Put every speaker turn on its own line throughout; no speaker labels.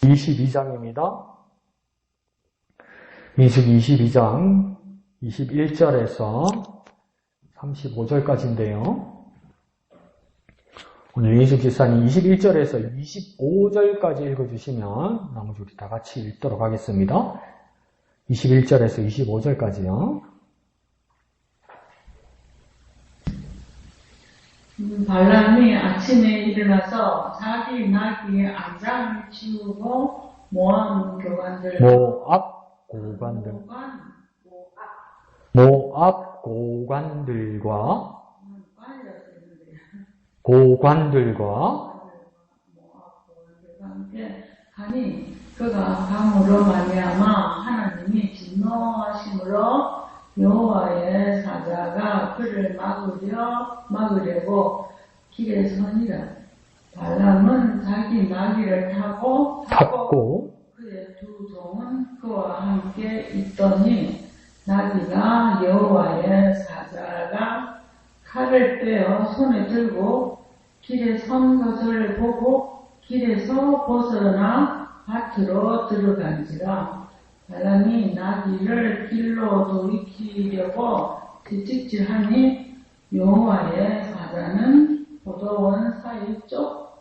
22장입니다. 민수기 22장 21절에서 35절까지인데요. 오늘 민수 집사님 21절에서 25절까지 읽어주시면 나머지 우리 다 같이 읽도록 하겠습니다. 21절에서 25절까지요.
발람이 아침에 일어나서 자기 나귀의 안장을 치우고 모압
고관들과
함께 하니 그가 감으로 말미암아 하나님이 진노하심으로 여호와의 사자가 그를 막으려고 길에 서니라. 발람은 자기 나귀를 탔고 그의 두 종은 그와 함께 있더니 나귀가 여호와의 사자가 칼을 빼어 손에 들고 길에 선 것을 보고 길에서 벗어나 밭으로 들어간지라. 발람이 나귀를 길로 돌이키려고 뒤찍질하니 여호와의 사자는 포도원 사이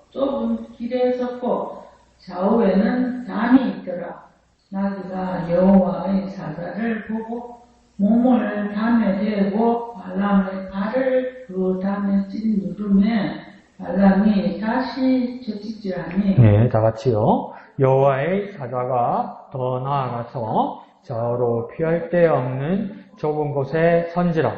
좁은 길에 섰고 좌우에는 담이 있더라. 나귀가 여호와의 사자를 보고 몸을 담에 대고 발람의 발을 그 담에 찌누르매 발람이 다시 뒤찍질하니
네, 다 같이요. 여호와의 사자가 더 나아가서 좌우로 피할 데 없는 좁은 곳에 선지라.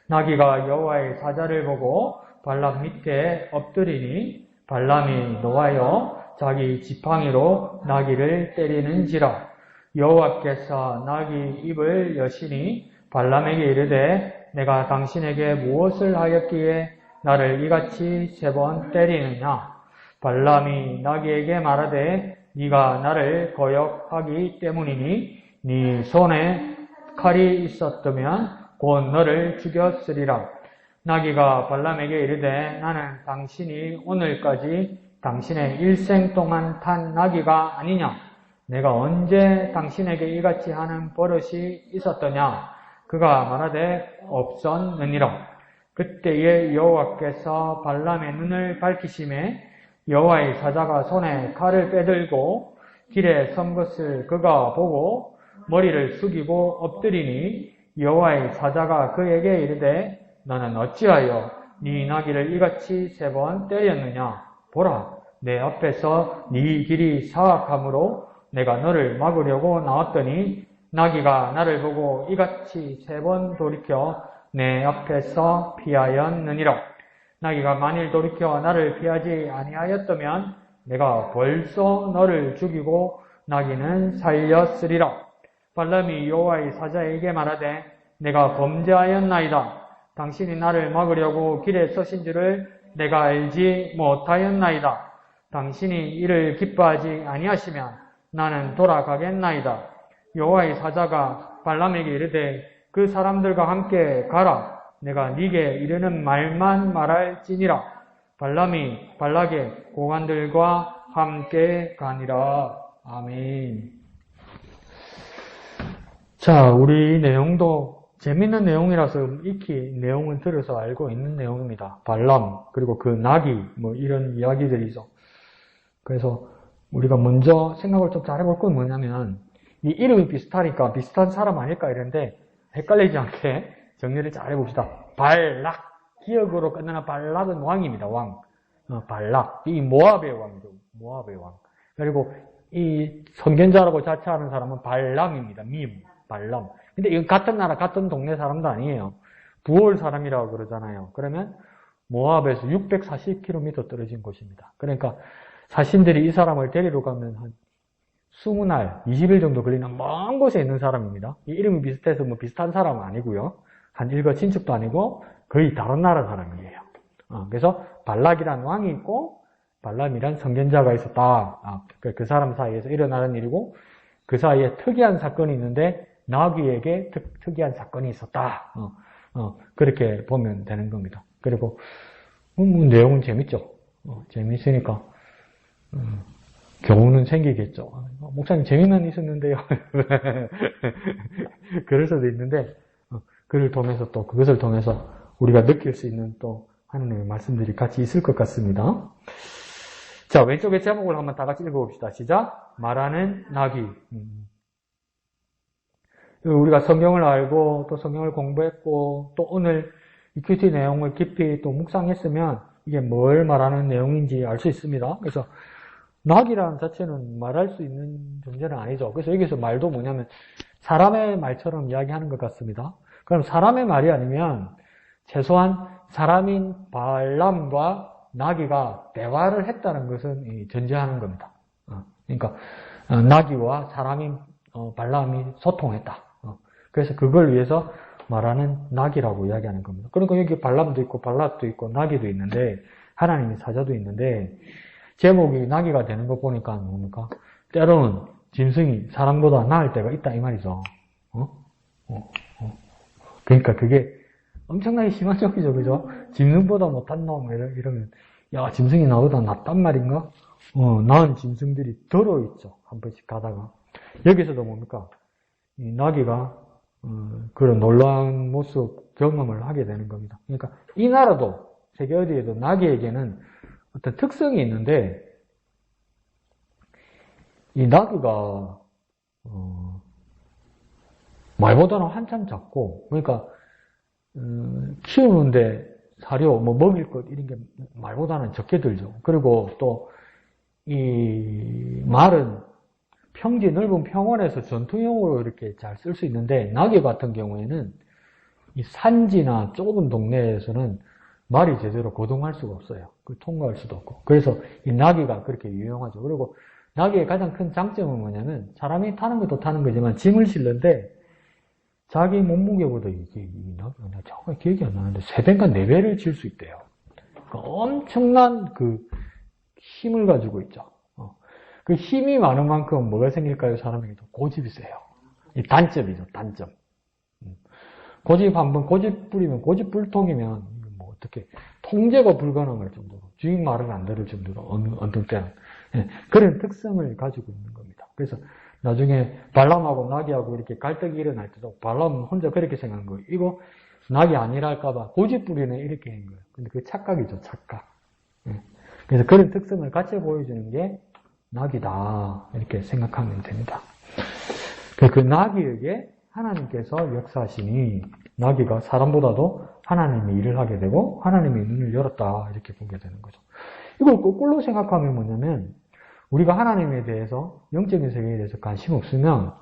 나귀가 여호와의 사자를 보고 발람 밑에 엎드리니 발람이 노하여 자기 지팡이로 나귀를 때리는지라. 여호와께서 나귀 입을 여시니 발람에게 이르되 내가 당신에게 무엇을 하였기에 나를 이같이 3번 때리느냐. 발람이 나귀에게 말하되 네가 나를 거역하기 때문이니 네 손에 칼이 있었다면 곧 너를 죽였으리라. 나귀가 발람에게 이르되 나는 당신이 오늘까지 당신의 일생 동안 탄 나귀가 아니냐. 내가 언제 당신에게 이같이 하는 버릇이 있었더냐. 그가 말하되 없었느니라. 그때에 여호와께서 발람의 눈을 밝히시매 여호와의 사자가 손에 칼을 빼들고 길에 선 것을 그가 보고 머리를 숙이고 엎드리니 여호와의 사자가 그에게 이르되 너는 어찌하여 네 나귀를 이같이 3번 때렸느냐. 보라, 내 앞에서 네 길이 사악함으로 내가 너를 막으려고 나왔더니 나귀가 나를 보고 이같이 3번 돌이켜 내 앞에서 피하였느니라. 나귀가 만일 돌이켜 나를 피하지 아니하였다면 내가 벌써 너를 죽이고 나귀는 살렸으리라. 발람이 여호와의 사자에게 말하되 내가 범죄하였나이다. 당신이 나를 막으려고 길에 서신 줄을 내가 알지 못하였나이다. 당신이 이를 기뻐하지 아니하시면 나는 돌아가겠나이다. 여호와의 사자가 발람에게 이르되 그 사람들과 함께 가라. 내가 네게 이르는 말만 말할지니라. 발람이 발락의 고관들과 함께 가니라. 아멘. 자, 우리 내용도 재밌는 내용이라서 익히 내용을 들어서 알고 있는 내용입니다. 발람, 그리고 그 나귀, 이런 이야기들이 있어. 그래서 우리가 먼저 생각을 좀 잘해볼 건 뭐냐면, 이 이름이 비슷하니까 비슷한 사람 아닐까 이랬는데, 헷갈리지 않게 정리를 잘 해봅시다. 발락, 기억으로 끝나는 발락은 왕입니다. 왕. 발락, 이 모압의 왕이죠. 모압의 왕. 그리고 이 선견자라고 자처하는 사람은 발람입니다. 발람. 근데 이건 같은 나라, 같은 동네 사람도 아니에요. 부올 사람이라고 그러잖아요. 그러면 모압에서 640km 떨어진 곳입니다. 그러니까 자신들이 이 사람을 데리러 가면 한 20날, 20일 정도 걸리는 먼 곳에 있는 사람입니다. 이 이름이 비슷해서 비슷한 사람은 아니고요. 한 일가 친척도 아니고 거의 다른 나라 사람이에요. 그래서 발락이란 왕이 있고 발람이란 선견자가 있었다. 그 사람 사이에서 일어나는 일이고 그 사이에 특이한 사건이 있는데 나귀에게 특이한 사건이 있었다. 그렇게 보면 되는 겁니다. 그리고 내용은 재밌죠. 재밌으니까 경우는 생기겠죠. 목사님 재미만 있었는데요. 그럴 수도 있는데 그를 통해서 또 그것을 통해서 우리가 느낄 수 있는 또 하나님의 말씀들이 같이 있을 것 같습니다. 자, 왼쪽의 제목을 한번 다 같이 읽어봅시다. 시작. 말하는 나귀. 우리가 성경을 알고 또 성경을 공부했고 또 오늘 이 큐티 내용을 깊이 또 묵상했으면 이게 뭘 말하는 내용인지 알 수 있습니다. 그래서 나귀라는 자체는 말할 수 있는 존재는 아니죠. 그래서 여기서 말도 뭐냐면 사람의 말처럼 이야기하는 것 같습니다. 그럼 사람의 말이 아니면 최소한 사람인 발람과 나귀가 대화를 했다는 것은 전제하는 겁니다. 그러니까 나귀와 사람인 발람이 소통했다. 그래서 그걸 위해서 말하는 나귀라고 이야기하는 겁니다. 그러니까 여기 발람도 있고 발락도 있고 나귀도 있는데 하나님의 사자도 있는데 제목이 나귀가 되는 거 보니까 뭡니까? 때로는 짐승이 사람보다 나을 때가 있다 이 말이죠. 그러니까 그게 엄청나게 심한 적이죠, 그죠? 짐승보다 못한 놈 이러면 야 짐승이 나보다 낫단 말인가? 나은 짐승들이 들어있죠. 한 번씩 가다가 여기서도 뭡니까? 이 나귀가 그런 놀라운 모습 경험을 하게 되는 겁니다. 그러니까 이 나라도 세계 어디에도 나귀에게는 어떤 특성이 있는데 이 나귀가 말보다는 한참 작고 그러니까 키우는데 사료, 뭐 먹일 것 이런 게 말보다는 적게 들죠. 그리고 또 이 말은 평지 넓은 평원에서 전투용으로 이렇게 잘 쓸 수 있는데 나귀 같은 경우에는 이 산지나 좁은 동네에서는 말이 제대로 거동할 수가 없어요. 통과할 수도 없고. 그래서 이 나귀가 그렇게 유용하죠. 그리고 나귀의 가장 큰 장점은 뭐냐면 사람이 타는 것도 타는 거지만 짐을 실는데 자기 몸무게보다 이게 이 나귀가 정말 기억이 안 나는데 3배인가 4배를 질 수 있대요. 그러니까 엄청난 그 힘을 가지고 있죠. 그 힘이 많은 만큼 뭐가 생길까요? 사람에게도 고집이 세요. 이 단점이죠, 단점. 고집 한번 고집 부리면 고집 불통이면 뭐 어떻게 통제가 불가능할 정도로 주인 말을 안 들을 정도로 어느 때는 그런 특성을 가지고 있는 겁니다. 그래서 나중에 발람하고 나귀하고 이렇게 갈등이 일어날 때도 발람은 혼자 그렇게 생각한 거예요. 이거 나귀 아니랄까봐 고집 부리네 이렇게 한 거예요. 근데 그게 착각이죠, 착각. 그래서 그런 특성을 같이 보여주는 게 나귀다 이렇게 생각하면 됩니다. 그 나귀에게 하나님께서 역사하시니 나귀가 사람보다도 하나님의 일을 하게 되고 하나님의 눈을 열었다 이렇게 보게 되는 거죠. 이걸 거꾸로 생각하면 뭐냐면 우리가 하나님에 대해서 영적인 세계에 대해서 관심 없으면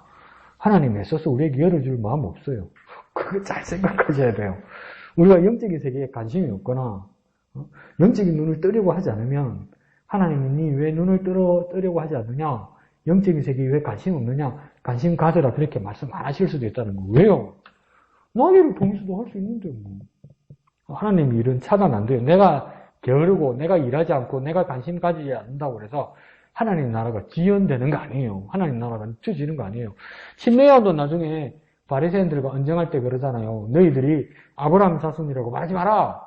하나님이 애써서 우리에게 열어줄 마음 없어요. 그거 잘 생각하셔야 돼요. 우리가 영적인 세계에 관심이 없거나 영적인 눈을 뜨려고 하지 않으면 하나님이 왜 눈을 뜨려고 하지 않느냐? 영적인 세계에 왜 관심 없느냐? 관심 가져라 그렇게 말씀 안 하실 수도 있다는 거. 왜요? 나귀를 통해서도 할 수 있는데 뭐. 하나님 일은 차단 안 돼요. 내가 게으르고 내가 일하지 않고 내가 관심 가지지 않는다고 해서 하나님 나라가 지연되는 거 아니에요. 하나님 나라가 늦춰지는 거 아니에요. 심레아도 나중에 바리새인들과 언쟁할 때 그러잖아요. 너희들이 아브라함 자손이라고 말하지 마라.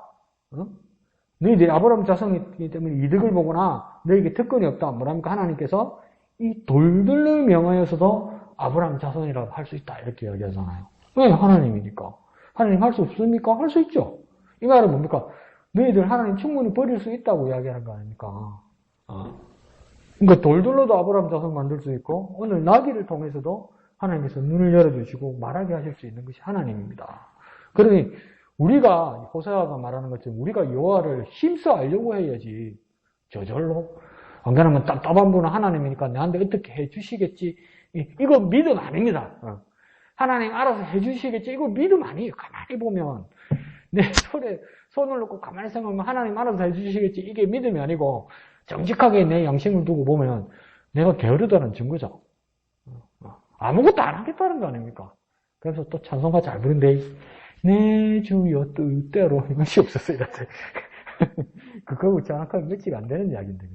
너희들이 아브라함 자손이기 때문에 이득을 보거나 너희에게 특권이 없다. 뭐랍니까? 하나님께서 이 돌들을 명하여서도 아브라함 자손이라고 할 수 있다. 이렇게 이야기하잖아요. 왜? 하나님이니까. 하나님 할 수 없습니까? 할 수 있죠. 이 말은 뭡니까? 너희들 하나님 충분히 버릴 수 있다고 이야기하는 거 아닙니까? 그러니까 돌들로도 아브라함 자손 만들 수 있고 오늘 나귀를 통해서도 하나님께서 눈을 열어주시고 말하게 하실 수 있는 것이 하나님입니다. 그러니 우리가 호세아가 말하는 것처럼 우리가 여호와를 힘써 알려고 해야지 저절로 안 그러면 답답한 분은 하나님이니까 나한테 어떻게 해주시겠지 이거 믿음 아닙니다. 하나님 알아서 해주시겠지 이거 믿음 아니에요. 가만히 보면 내 손에 손을 놓고 가만히 생각하면 하나님 알아서 해주시겠지 이게 믿음이 아니고 정직하게 내 양심을 두고 보면 내가 게으르다는 증거죠. 아무것도 안 하겠다는 거 아닙니까? 그래서 또 찬송가 잘 부른데 내 주여 뜻대로 이것이 없었어요. 그거하고 정확하게 매치가 안 되는 이야기인데.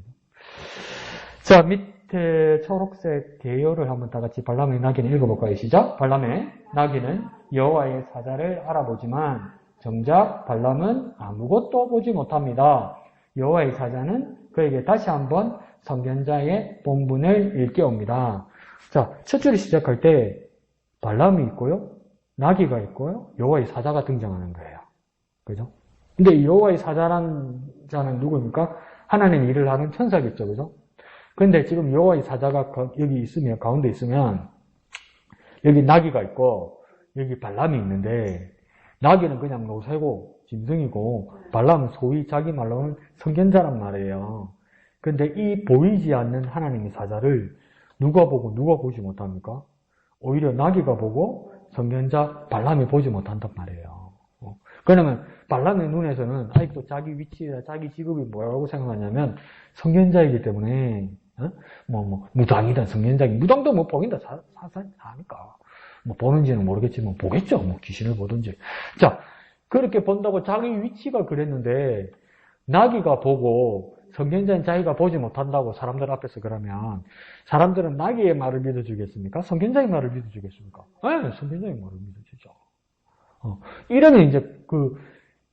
자, 밑에 초록색 개요를 한번 다 같이 발람의 나귀는 읽어볼까요? 시작. 발람의 나귀는 여호와의 사자를 알아보지만 정작 발람은 아무것도 보지 못합니다. 여호와의 사자는 그에게 다시 한번 선견자의 본분을 일깨웁니다. 자, 첫 줄이 시작할 때 발람이 있고요. 나귀가 있고요. 여호와의 사자가 등장하는 거예요. 그죠? 근데 이 여호와의 사자라는 자는 누구입니까? 하나님 일을 하는 천사겠죠. 그죠? 근데 지금 여호와의 사자가 여기 있으면, 가운데 있으면, 여기 나귀가 있고, 여기 발람이 있는데, 나귀는 그냥 노새고, 짐승이고, 발람은 소위 자기 말로는 선견자란 말이에요. 근데 이 보이지 않는 하나님의 사자를 누가 보고 누가 보지 못합니까? 오히려 나귀가 보고 선견자 발람이 보지 못한단 말이에요. 그러면 발람의 눈에서는 아직도 자기 위치나 자기 직업이 뭐라고 생각하냐면 선견자이기 때문에 무당이든 선견자이든 무당도 뭐 보인다 하니까 뭐 보는지는 모르겠지만 보겠죠. 뭐 귀신을 보든지. 자, 그렇게 본다고 자기 위치가 그랬는데 나귀가 보고 선견자인 자기가 보지 못한다고 사람들 앞에서 그러면 사람들은 나귀의 말을 믿어주겠습니까? 선견자의 말을 믿어주겠습니까? 네, 선견자의 말을 믿어주죠. 이러면 이제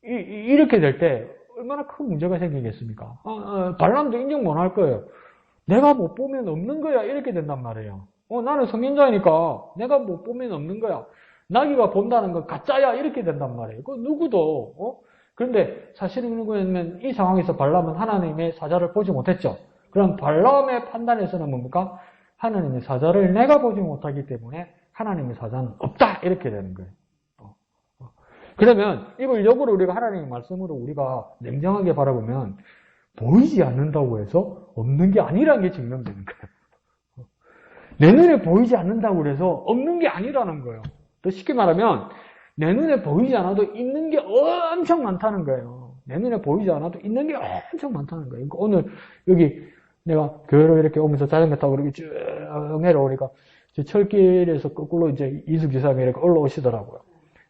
이렇게 될 때 얼마나 큰 문제가 생기겠습니까? 발람도 인정 못 할 거예요. 내가 못 보면 없는 거야. 이렇게 된단 말이에요. 나는 선견자이니까 내가 못 보면 없는 거야. 나귀가 본다는 건 가짜야. 이렇게 된단 말이에요. 그 누구도 그런데 사실은 누구냐면 이 상황에서 발람은 하나님의 사자를 보지 못했죠. 그럼 발람의 판단에서는 뭡니까? 하나님의 사자를 내가 보지 못하기 때문에 하나님의 사자는 없다. 이렇게 되는 거예요. 그러면 이걸 역으로 우리가 하나님의 말씀으로 우리가 냉정하게 바라보면 보이지 않는다고 해서 없는 게 아니라는 게 증명되는 거예요. 내 눈에 보이지 않는다고 해서 없는 게 아니라는 거예요. 더 쉽게 말하면 내 눈에 보이지 않아도 있는 게 엄청 많다는 거예요. 내 눈에 보이지 않아도 있는 게 엄청 많다는 거예요. 그러니까 오늘 여기 내가 교회로 이렇게 오면서 자전거 타고 이렇게 쭉 내려오니까 철길에서 거꾸로 이제 이숙지사님이 이렇게 올라오시더라고요.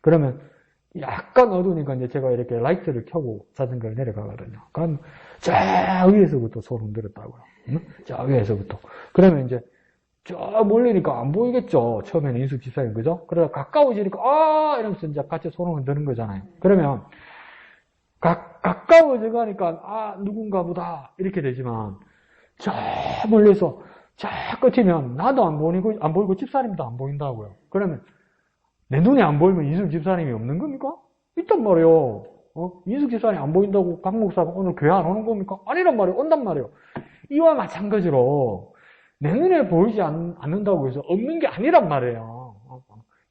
그러면 약간 어두우니까 이제 제가 이렇게 라이트를 켜고 자전거를 내려가거든요. 그럼 저 위에서부터 소름 들었다고요. 저 위에서부터. 그러면 이제 저 멀리니까 안 보이겠죠. 처음에는 인숙지사님, 그죠? 그러다 가까워지니까, 이러면서 이제 같이 손을 흔드는 거잖아요. 그러면, 가까워져 가니까, 누군가 보다, 이렇게 되지만, 저 멀리서, 저 끝이면, 나도 안 보이고, 집사님도 안 보인다고요. 그러면, 내 눈에 안 보이면 인숙집사님이 없는 겁니까? 있단 말이에요. 인숙집사님 안 보인다고 강 목사가 오늘 교회 안 오는 겁니까? 아니란 말이에요. 온단 말이에요. 이와 마찬가지로, 내 눈에 보이지 않는다고 해서 없는 게 아니란 말이에요.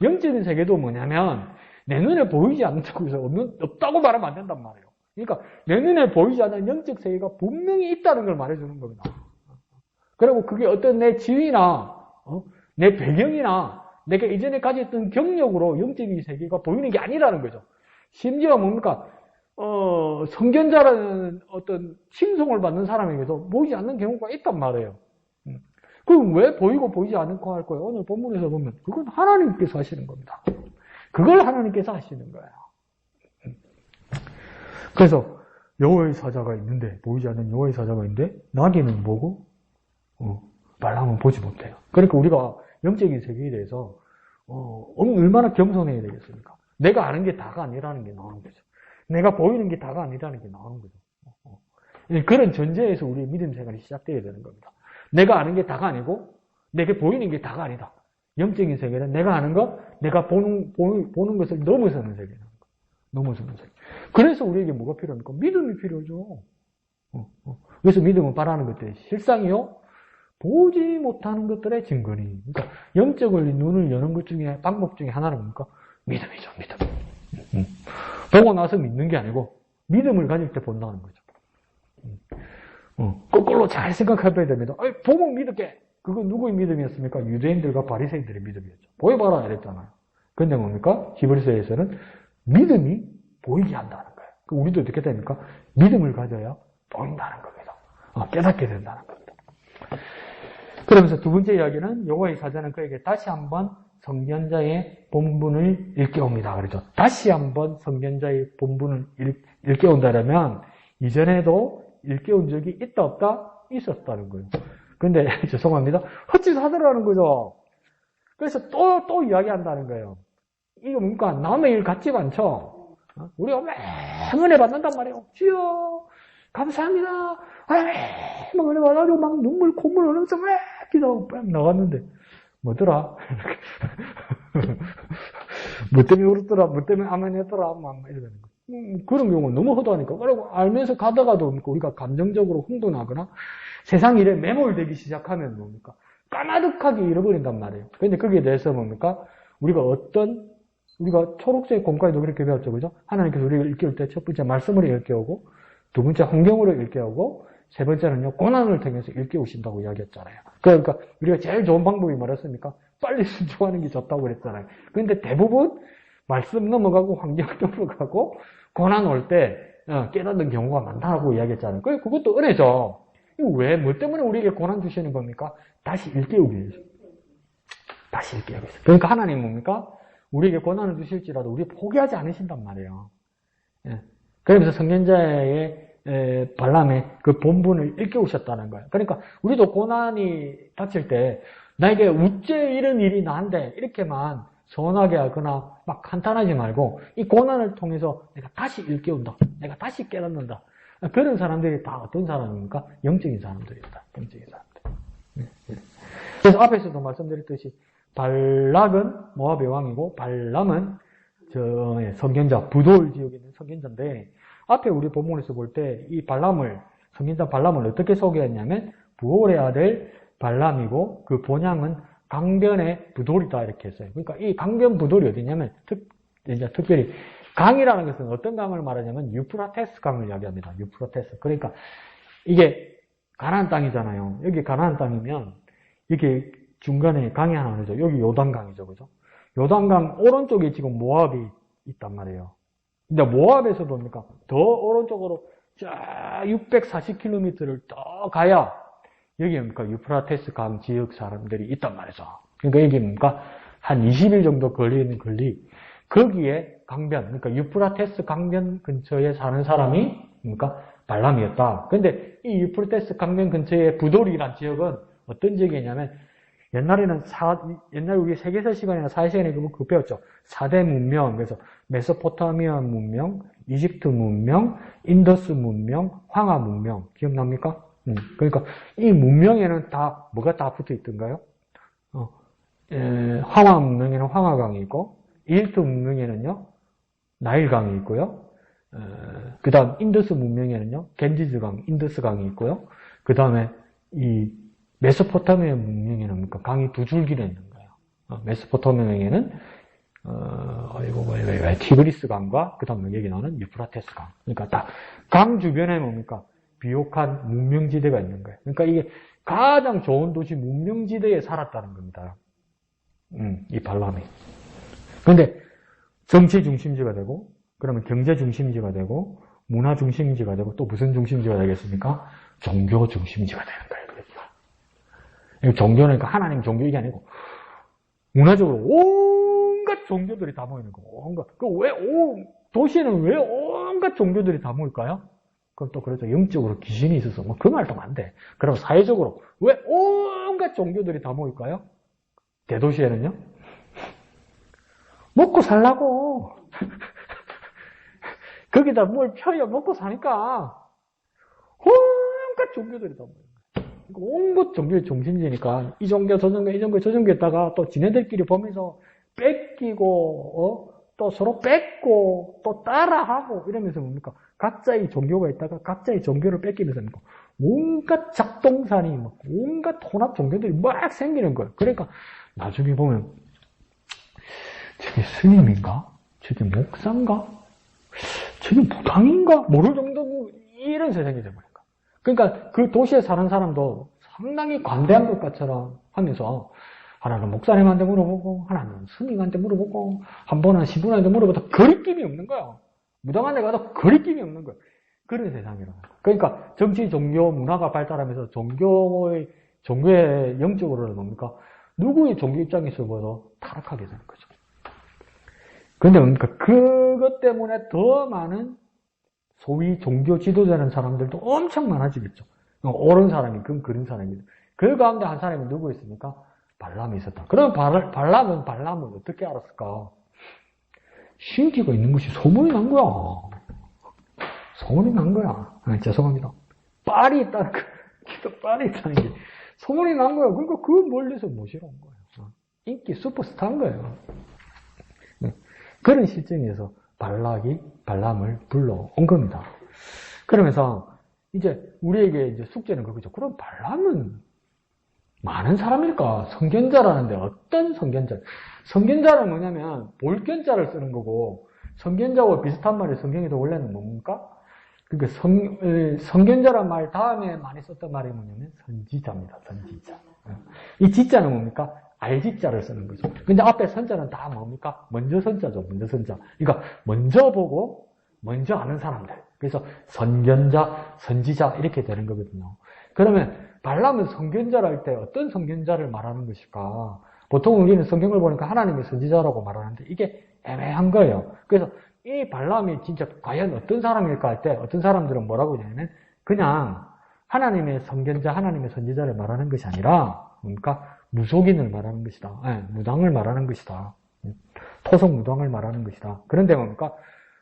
영적인 세계도 뭐냐면 내 눈에 보이지 않는다고 해서 없다고 말하면 안 된단 말이에요. 그러니까 내 눈에 보이지 않는 영적 세계가 분명히 있다는 걸 말해주는 겁니다. 그리고 그게 어떤 내 지위나 내 배경이나 내가 이전에 가졌던 경력으로 영적인 세계가 보이는 게 아니라는 거죠. 심지어 뭡니까? 선견자라는 어떤 칭송을 받는 사람에게도 보이지 않는 경우가 있단 말이에요. 그럼 왜 보이고 보이지 않고 할 거예요? 오늘 본문에서 보면 그건 하나님께서 하시는 겁니다. 그걸 하나님께서 하시는 거예요. 그래서 여호와의 사자가 있는데 보이지 않는 여호와의 사자가 있는데 나귀는 보고 발람은 보지 못해요. 그러니까 우리가 영적인 세계에 대해서 얼마나 겸손해야 되겠습니까? 내가 아는 게 다가 아니라는 게 나오는 거죠. 내가 보이는 게 다가 아니라는 게 나오는 거죠. 그런 전제에서 우리의 믿음 생활이 시작돼야 되는 겁니다. 내가 아는 게 다가 아니고 내게 보이는 게 다가 아니다. 영적인 세계는 내가 아는 것, 내가 보는 것을 넘어서는 세계라는 거. 넘어서는 세계. 그래서 우리에게 뭐가 필요합니까? 믿음이 필요하죠. 그래서 믿음은 바라는 것들이 실상이요. 보지 못하는 것들의 증거니. 그러니까 영적을 눈을 여는 것 중에 방법 중에 하나는 뭡니까? 믿음이죠. 믿음. 보고 나서 믿는 게 아니고 믿음을 가질 때 본다는 거죠. 거꾸로 잘 생각해봐야 됩니다. 보고 믿을게. 그건 누구의 믿음이었습니까? 유대인들과 바리새인들의 믿음이었죠. 보여봐라 이랬잖아요. 근데 뭡니까? 히브리서에서는 믿음이 보이게 한다는 거예요. 우리도 어떻게 됩니까? 믿음을 가져야 보인다는 겁니다. 깨닫게 된다는 겁니다. 그러면서 두 번째 이야기는 여호와의 사자는 그에게 다시 한번 선견자의 본분을 일깨웁니다. 그렇죠? 다시 한번 선견자의 본분을 일깨운다면 이전에도 일깨운 적이 있다 없다? 있었다는 거예요. 근데 죄송합니다. 헛짓하더라는 거죠. 그래서 또 이야기한다는 거예요. 이거 뭡니까? 남의 일 같지가 않죠. 우리가 맹 은혜 받는단 말이에요. 주여 감사합니다. 막 와가지고 막 눈물, 콧물 흐르면서 막 기도하고 빡 나갔는데, 뭐더라? 뭐 때문에 울었더라? 뭐 때문에 아멘했더라? 막 이러는 거. 그런 경우는 너무 허도하니까. 그리고 알면서 가다가도 우리가 감정적으로 흥분하거나 세상 일에 매몰되기 시작하면 뭡니까? 까마득하게 잃어버린단 말이에요. 근데 거기에 대해서 뭡니까? 우리가 초록색 공과에도 그렇게 배웠죠. 그죠? 하나님께서 우리를 일깨울 때 첫 번째 말씀으로 일깨우고, 두 번째 환경으로 일깨우고, 세 번째는요, 고난을 통해서 일깨우신다고 이야기했잖아요. 그러니까 우리가 제일 좋은 방법이 뭐였습니까? 빨리 순종하는 게 좋다고 그랬잖아요. 그런데 대부분 말씀 넘어가고 환경 넘어가고 고난 올 때 깨닫는 경우가 많다고 이야기했잖아요. 그것도 은혜죠. 뭐 때문에 우리에게 고난 주시는 겁니까? 다시 일깨우기 위해서. 다시 일깨우기 위해서. 그러니까 하나님 뭡니까? 우리에게 고난을 주실지라도 우리 포기하지 않으신단 말이에요. 예. 그러면서 선견자의 발람의 그 본분을 일깨우셨다는 거예요. 그러니까 우리도 고난이 닥칠 때 나에게 어째 이런 일이 나한테 이렇게만 서운하게 하거나 막 한탄하지 말고 이 고난을 통해서 내가 다시 일깨운다. 내가 다시 깨닫는다. 그런 사람들이 다 어떤 사람입니까? 영적인 사람들이다. 영적인 사람들. 그래서 앞에서도 말씀드렸듯이 발락은 모압의 왕이고 발람은 선견자 부돌 지역에 있는 선견자인데 앞에 우리 본문에서 볼 때 이 선견자 발람을 어떻게 소개했냐면 부올의 아들 발람이고 그 본향은 강변의 부돌이다 이렇게 했어요. 그러니까 이 강변 부돌이 어디냐면 특별히 강이라는 것은 어떤 강을 말하냐면 유프라테스 강을 이야기합니다. 유프라테스. 그러니까 이게 가나안 땅이잖아요. 여기 가나안 땅이면 이게 중간에 강이 하나 흐르죠. 여기 요단강이죠. 그죠? 요단강 오른쪽에 지금 모압이 있단 말이에요. 근데 모압에서 뭡니까? 더 오른쪽으로 쫙 640km를 더 가야 여기 뭡니까? 유프라테스 강 지역 사람들이 있단 말이죠. 그러니까 여기 뭡니까? 한 20일 정도 걸리는 거리. 거기에 강변, 그러니까 유프라테스 강변 근처에 사는 사람이 뭡니까? 발람이었다. 근데 이 유프라테스 강변 근처의 부돌이라는 지역은 어떤 지역이냐면 옛날에는 옛날 우리 세계사 시간이나 사회 시간에 그거 배웠죠. 4대 문명. 그래서 메소포타미아 문명, 이집트 문명, 인더스 문명, 황하 문명. 기억납니까? 그러니까 이 문명에는 뭐가 다 붙어 있던가요? 황하 문명에는 황하강이 있고, 이집트 문명에는요, 나일강이 있고요. 그 다음 인더스 문명에는요, 겐지스강, 인더스강이 있고요. 그 다음에 이 메소포타미아 문명에는 뭡니까? 강이 두 줄기로 있는 거예요. 메소포타미아에는 티그리스 강과 그 다음 여기 나오는 유프라테스 강. 그러니까 딱 강 주변에 뭡니까? 비옥한 문명지대가 있는 거예요. 그러니까 이게 가장 좋은 도시 문명지대에 살았다는 겁니다. 이 발람이. 그런데 정치 중심지가 되고, 그러면 경제 중심지가 되고, 문화 중심지가 되고, 또 무슨 중심지가 되겠습니까? 종교 중심지가 되는 거예요. 종교는 그러니까 하나님 종교 이게 아니고 문화적으로 온갖 종교들이 다 모이는 거. 온갖. 도시에는 왜 온갖 종교들이 다 모일까요? 그럼 또 그래서 영적으로 귀신이 있어서 그 말도 안 돼. 그럼 사회적으로 왜 온갖 종교들이 다 모일까요? 대도시에는요? 먹고 살라고. 거기다 뭘 펴야 먹고 사니까 온갖 종교들이 다 모여요. 온갖 종교의 중심지니까 이 종교 저 종교 이 종교 저 종교 했다가 또 지네들끼리 보면서 뺏기고 또 서로 뺏고 또 따라하고 이러면서 뭡니까? 각자의 종교가 있다가 각자의 종교를 뺏기면서 뭡니까? 온갖 작동산이 온갖 혼합 종교들이 막 생기는 거예요. 그러니까 나중에 보면 저게 스님인가? 저게 목사인가? 저게 무당인가? 모를 정도고 이런 세상이 돼버려요. 그러니까 그 도시에 사는 사람도 상당히 관대한 것처럼 하면서 하나는 목사님한테 물어보고 하나는 스님한테 물어보고 한 번은 시부한테 물어보다 거리낌이 없는 거야. 무당한테 가도 거리낌이 없는 거야. 그런 세상이라는 거야. 그러니까 정치, 종교, 문화가 발달하면서 종교의 영적으로는 뭡니까? 누구의 종교 입장에서 봐도 타락하게 되는 거죠. 그런데 뭡니까? 그것 때문에 더 많은 소위 종교 지도자라는 사람들도 엄청 많아지겠죠. 옳은 사람이, 그런 사람이죠. 그 가운데 한 사람이 누구였습니까? 발람이 있었다. 그럼 발람은 어떻게 알았을까? 신기가 있는 것이 소문이 난 거야. 소문이 난 거야. 죄송합니다. 빨이 있다는 거, 빨이 있다는 게 소문이 난 거예요. 그러니까 그 멀리서 모시러 온 거예요. 인기 슈퍼스타인 거예요. 그런 실정에서 발람을 불러온 겁니다. 그러면서 이제 우리에게 이제 숙제는 그거죠. 그럼 발람은 많은 사람일까? 성견자라는데 어떤 성견자? 성견자는 뭐냐면 볼견자를 쓰는 거고 성견자와 비슷한 말이 성경에도 원래는 뭡니까? 그러니까 성견자란 말 다음에 많이 썼던 말이 뭐냐면 선지자입니다. 선지자. 이 지자는 뭡니까? 알지자를 쓰는 거죠. 근데 앞에 선자는 다 뭡니까? 먼저 선자죠. 먼저 선자. 그러니까 먼저 보고 먼저 아는 사람들. 그래서 선견자, 선지자 이렇게 되는 거거든요. 그러면 발람은 선견자를 할 때 어떤 선견자를 말하는 것일까? 보통 우리는 성경을 보니까 하나님의 선지자라고 말하는데 이게 애매한 거예요. 그래서 이 발람이 진짜 과연 어떤 사람일까 할 때 어떤 사람들은 뭐라고 하냐면 그냥 하나님의 선견자, 하나님의 선지자를 말하는 것이 아니라 뭡니까? 무속인을 말하는 것이다. 무당을 말하는 것이다. 토속 무당을 말하는 것이다. 그런데 뭡니까?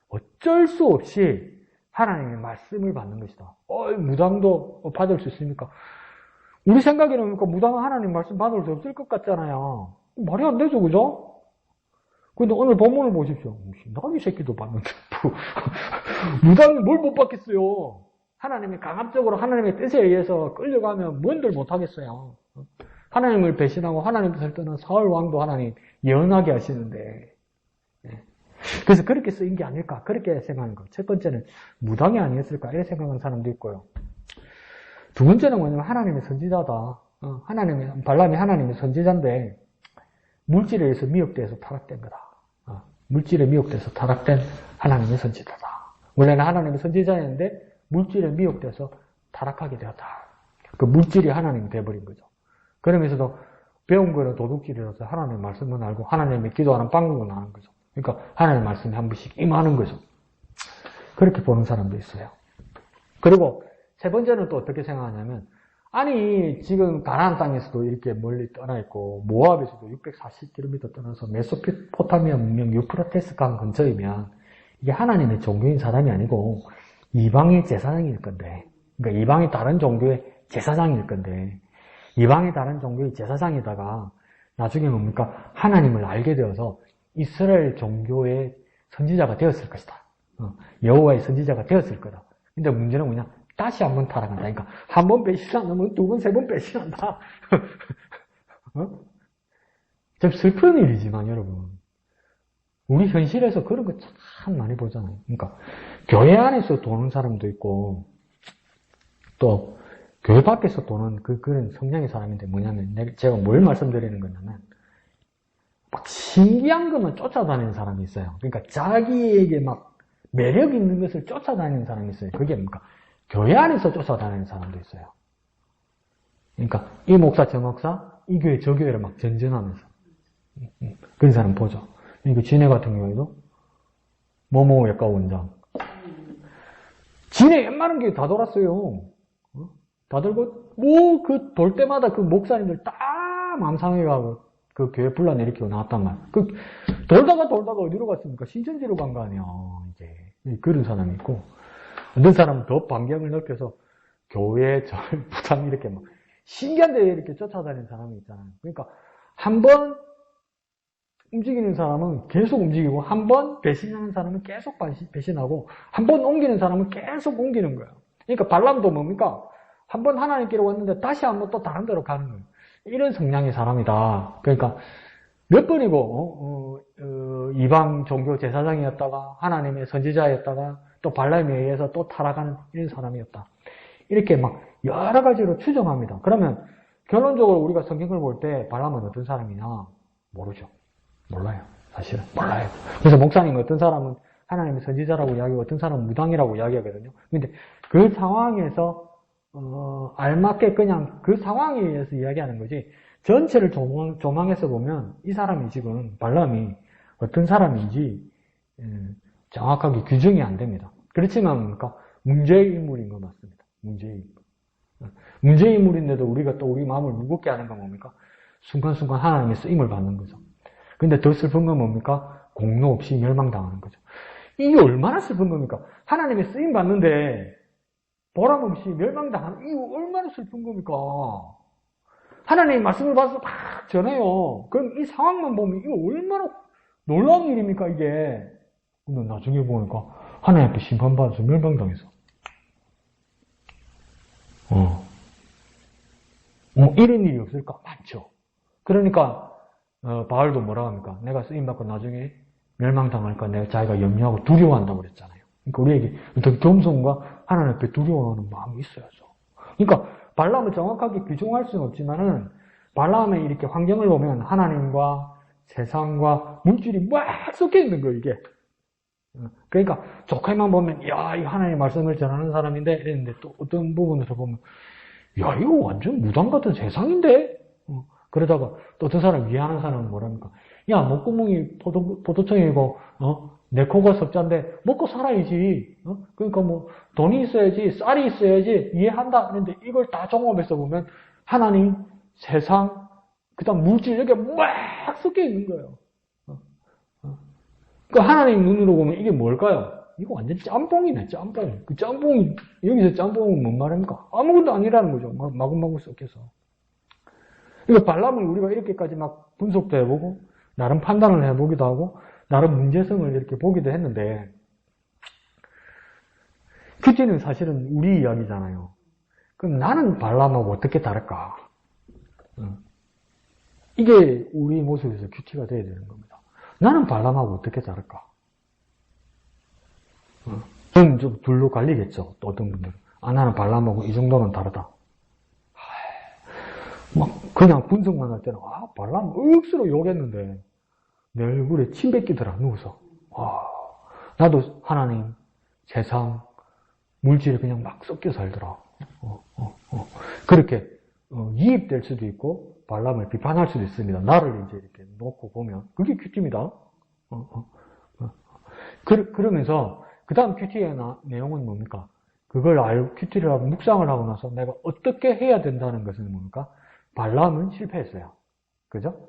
어쩔 수 없이 하나님의 말씀을 받는 것이다. 무당도 받을 수 있습니까? 우리 생각에는 뭡니까? 무당은 하나님 말씀 받을 수 없을 것 같잖아요. 말이 안 되죠, 그죠? 근데 오늘 본문을 보십시오. 나이 새끼도 받는데, 무당이 뭘 못 받겠어요? 하나님이 강압적으로 하나님의 뜻에 의해서 끌려가면 뭔들 못 하겠어요. 하나님을 배신하고 하나님 뜻을 떠난 사울 왕도 하나님 예언하게 하시는데, 그래서 그렇게 쓰인 게 아닐까 그렇게 생각하는 거. 첫 번째는 무당이 아니었을까 이렇게 생각하는 사람도 있고요. 두 번째는 뭐냐면 하나님의 선지자다. 발람이 하나님의 선지자인데 물질에 의해서 미혹돼서 타락된 거다. 물질에 미혹돼서 타락된 하나님의 선지자다. 원래는 하나님의 선지자였는데 물질에 미혹돼서 타락하게 되었다. 그 물질이 하나님이 돼버린 거죠. 그러면서도 배운 거는 도둑질이라서 하나님의 말씀은 알고 하나님의 기도하는 방법은 아는 거죠. 그러니까 하나님의 말씀이 한 번씩 임하는 거죠. 그렇게 보는 사람도 있어요. 그리고 세 번째는 또 어떻게 생각하냐면 아니 지금 가나안 땅에서도 이렇게 멀리 떠나 있고 모압에서도 640km 떠나서 메소포타미아 문명 유프라테스 강 근처이면 이게 하나님의 종교인 사람이 아니고 이방의 제사장일 건데 그러니까 이방의 다른 종교의 제사장일 건데 이방의 다른 종교의 제사장에다가 나중에 뭡니까? 하나님을 알게 되어서 이스라엘 종교의 선지자가 되었을 것이다. 여호와의 선지자가 되었을 거다. 근데 문제는 뭐냐? 다시 한번 타락한다. 그러니까 한 번 배신 안 하면 두 번, 세 번 배신한다. 좀 슬픈 일이지만 여러분 우리 현실에서 그런 거 참 많이 보잖아요. 그러니까 교회 안에서 도는 사람도 있고 또 교회 밖에서 도는 그런 성향의 사람인데 뭐냐면 제가 뭘 말씀드리는 거냐면 막 신기한 것만 쫓아다니는 사람이 있어요. 그러니까 자기에게 막 매력 있는 것을 쫓아다니는 사람이 있어요. 그게 뭡니까? 교회 안에서 쫓아다니는 사람도 있어요. 그러니까 이 목사 저 목사 이 교회 저 교회를 막 전전하면서 그런 사람 보죠. 그러니까 진해 같은 경우에도 뭐뭐 외과 원장 진해 웬만한 게 다 돌았어요. 다 돌고 뭐 그 돌 때마다 그 목사님들 다 맘상해 가고 그 교회 불러내리키고 나왔단 말이야. 돌다가 어디로 갔습니까? 신천지로 간 거 아니야, 이제. 그런 사람이 있고. 어떤 사람은 더 반경을 넓혀서 교회, 절, 부당 이렇게 막 신기한 데 이렇게 쫓아다니는 사람이 있잖아요. 그러니까 한 번 움직이는 사람은 계속 움직이고 한 번 배신하는 사람은 계속 배신하고 한 번 옮기는 사람은 계속 옮기는 거예요. 그러니까 발람도 뭡니까? 한 번 하나님께로 왔는데 다시 한 번 또 다른 데로 가는 거예요. 이런 성향의 사람이다. 그러니까 몇 번이고 이방 종교 제사장이었다가 하나님의 선지자였다가 또 발람에 의해서 또 타락하는 이런 사람이었다. 이렇게 막 여러 가지로 추정합니다. 그러면 결론적으로 우리가 성경을 볼 때 발람은 어떤 사람이냐? 모르죠. 몰라요. 사실은 몰라요. 그래서 목사님 어떤 사람은 하나님의 선지자라고 이야기하고 어떤 사람은 무당이라고 이야기하거든요. 근데 그 상황에서 알맞게 그냥 그 상황에 의해서 이야기하는 거지 전체를 조망해서 보면 이 사람이 지금 발람이 어떤 사람인지 정확하게 규정이 안 됩니다. 그렇지만 뭡니까? 문제의 인물인 거 맞습니다. 문제의 인물인데도 우리가 또 우리 마음을 무겁게 하는 건 뭡니까? 순간순간 하나님의 쓰임을 받는 거죠. 근데 더 슬픈 건 뭡니까? 공로 없이 멸망당하는 거죠. 이게 얼마나 슬픈 겁니까? 하나님의 쓰임 받는데 보람없이 멸망당하는 이거 얼마나 슬픈 겁니까? 하나님의 말씀을 봐서 막 전해요. 그럼 이 상황만 보면 이거 얼마나 놀라운 일입니까, 이게? 근데 나중에 보니까 하나님 앞에 심판받아서 멸망당해서. 뭐 이런 일이 없을까? 많죠. 그러니까 바울도 뭐라고 합니까? 내가 쓰임받고 나중에 멸망당할까 내가 자기가 염려하고 두려워한다고 그랬잖아요. 그러니까 우리에게 어떤 겸손과 하나님 앞에 두려워하는 마음이 있어야죠. 그러니까 발람을 정확하게 규정할 수는 없지만은 발람의 이렇게 환경을 보면 하나님과 세상과 물질이 막 섞여 있는 거예요, 이게. 그러니까 좋게만 보면 야, 이 하나님의 말씀을 전하는 사람인데 이랬는데 또 어떤 부분에서 보면 야, 이거 완전 무당 같은 세상인데? 그러다가 또 어떤 사람 위하는 사람은 뭐랍니까? 야, 목구멍이 포도청이고, 내 코가 석자인데 먹고 살아야지. 그러니까 뭐 돈이 있어야지, 쌀이 있어야지 이해한다. 그런데 이걸 다 종합해서 보면 하나님, 세상, 그 다음 물질 여기에 막 섞여 있는 거예요. 그 하나님 눈으로 보면 이게 뭘까요? 이거 완전 짬뽕이네, 짬뽕. 그 짬뽕이, 여기서 짬뽕은 뭔 말입니까? 아무것도 아니라는 거죠. 마구마구 섞여서. 이거 발람을 우리가 이렇게까지 막 분석도 해보고, 나름 판단을 해보기도 하고, 나름 문제성을 이렇게 보기도 했는데, 큐티는 사실은 우리 이야기잖아요. 그럼 나는 발람하고 어떻게 다를까? 이게 우리 모습에서 큐티가 돼야 되는 겁니다. 나는 발람하고 어떻게 다를까? 저는 좀 둘로 갈리겠죠. 또 어떤 분들은. 나는 발람하고 이 정도는 다르다. 막 그냥 분석만 할 때는 발람 억수로 욕했는데 내 얼굴에 침 뱉기더라 누워서. 나도 하나님, 세상, 물질이 그냥 막 섞여 살더라. 그렇게 이입될 수도 있고 발람을 비판할 수도 있습니다. 나를 이제 이렇게 놓고 보면 그게 큐티입니다. 그러면서 그 다음 큐티의 내용은 뭡니까? 그걸 알고 큐티를 하고 묵상을 하고 나서 내가 어떻게 해야 된다는 것은 뭡니까? 발람은 실패했어요. 그죠?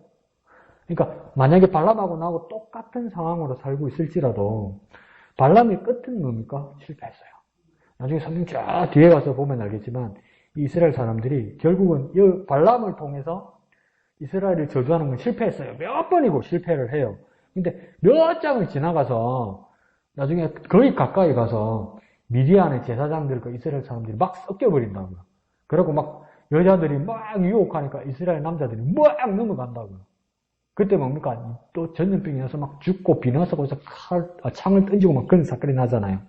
그러니까 만약에 발람하고 나하고 똑같은 상황으로 살고 있을지라도 발람의 끝은 뭡니까? 실패했어요. 나중에 성경 쫙 뒤에 가서 보면 알겠지만 이스라엘 사람들이 결국은 이 발람을 통해서 이스라엘을 저주하는 건 실패했어요. 몇 번이고 실패를 해요. 근데 몇 장을 지나가서 나중에 거의 가까이 가서 미디안의 제사장들과 이스라엘 사람들이 막 섞여버린다고요. 그리고 막 여자들이 막 유혹하니까 이스라엘 남자들이 막 넘어간다고요. 그때 뭡니까? 또 전염병이 나서 막 죽고 비나서 거기서 창을 던지고 막 그런 사건이 나잖아요.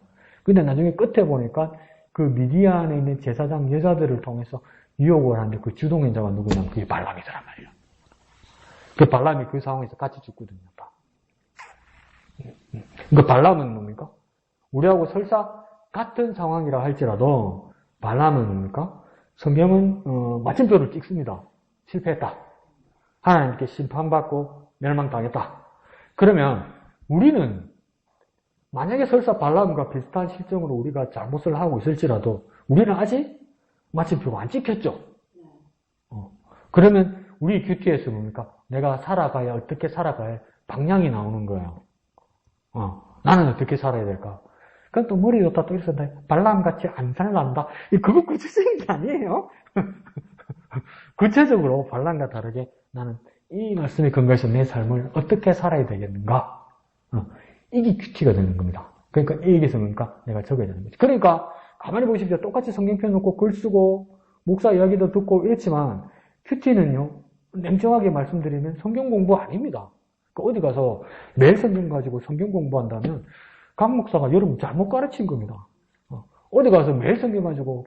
근데 나중에 끝에 보니까 그 미디안에 있는 제사장 여자들을 통해서 유혹을 하는데 그 주동인자가 누구냐면 그게 발람이더란 말이에요. 그 발람이 그 상황에서 같이 죽거든요. 그 발람은 뭡니까? 우리하고 설사 같은 상황이라 할지라도 발람은 뭡니까? 성경은 마침표를 찍습니다. 실패했다. 하나님께 심판받고 멸망당했다. 그러면 우리는 만약에 설사 발람과 비슷한 실정으로 우리가 잘못을 하고 있을지라도 우리는 아직 마침표가 안 찍혔죠. 그러면 우리 큐티에서 뭡니까? 내가 살아가야 어떻게 살아가야 방향이 나오는 거예요. 나는 어떻게 살아야 될까? 그럼 또 머리 놓다 또 이랬었다. 발람같이 안 살란다. 그거 구체적인 게 아니에요. 구체적으로 발람과 다르게 나는 이 말씀에 근거해서 내 삶을 어떻게 살아야 되겠는가? 이게 큐티가 되는 겁니다. 그러니까 여기서 뭡니까? 내가 적어야 되는 거죠. 그러니까 가만히 보십시오. 똑같이 성경 펴놓고 글 쓰고 목사 이야기도 듣고 이렇지만 큐티는요. 냉정하게 말씀드리면 성경 공부 아닙니다. 어디 가서 매일 성경 가지고 성경 공부한다면 강 목사가 여러분 잘못 가르친 겁니다. 어디 가서 매일 성경 가지고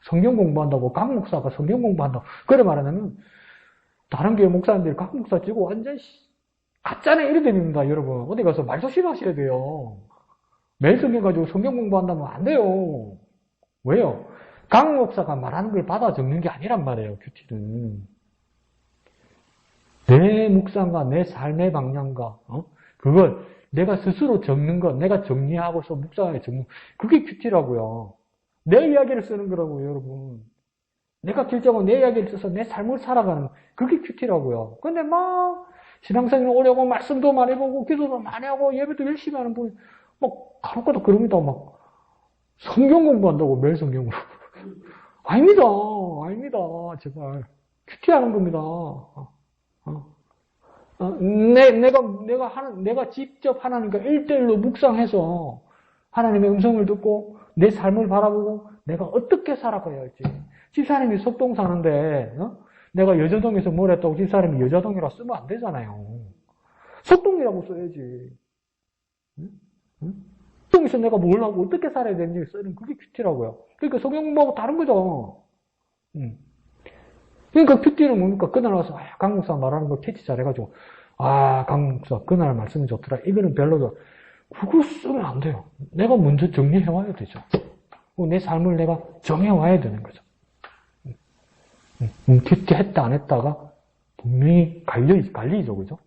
성경 공부한다고 강 목사가 성경 공부한다고 그래 말하면 다른 교회 목사님들이 강 목사 찍고 완전 가짜네 이래 됩니다. 여러분 어디 가서 말 조심하셔야 돼요. 매일 성경 가지고 성경 공부한다면 안 돼요. 왜요? 강 목사가 말하는 걸 받아 적는 게 아니란 말이에요. 큐티는. 내 묵상과 내 삶의 방향과 그걸 내가 스스로 적는 것, 내가 정리하고서 묵상하게 적는 그게 큐티라고요. 내 이야기를 쓰는 거라고요, 여러분. 내가 결정하고 내 이야기를 써서 내 삶을 살아가는 그게 큐티라고요. 근데 막 신앙생활 오려고 말씀도 많이 보고 기도도 많이 하고 예배도 열심히 하는 분이 막 간혹가다 그럽니다. 막 성경 공부한다고 매일 성경으로. 아닙니다. 아닙니다. 제발. 큐티하는 겁니다. 내가 직접 하나님과 1대1로 묵상해서 하나님의 음성을 듣고 내 삶을 바라보고 내가 어떻게 살아가야 할지. 집사님이 속동 사는데 내가 여자동에서 뭘 했다고 집사님이 여자동이라 쓰면 안 되잖아요. 속동이라고 써야지. 속동에서 내가 뭘 하고 어떻게 살아야 되는지 쓰는 그게 큐티라고요. 그러니까 성경 공부하고 다른 거죠. 그러니까 큐티는 뭡니까? 그날 와서 강 목사 말하는 거 캐치 잘해가지고 강 목사 그날 말씀이 좋더라. 이거는 별로다. 그거 쓰면 안 돼요. 내가 먼저 정리해와야 되죠. 내 삶을 내가 정해와야 되는 거죠. 큐티 했다 안 했다가 분명히 갈리죠. 그죠?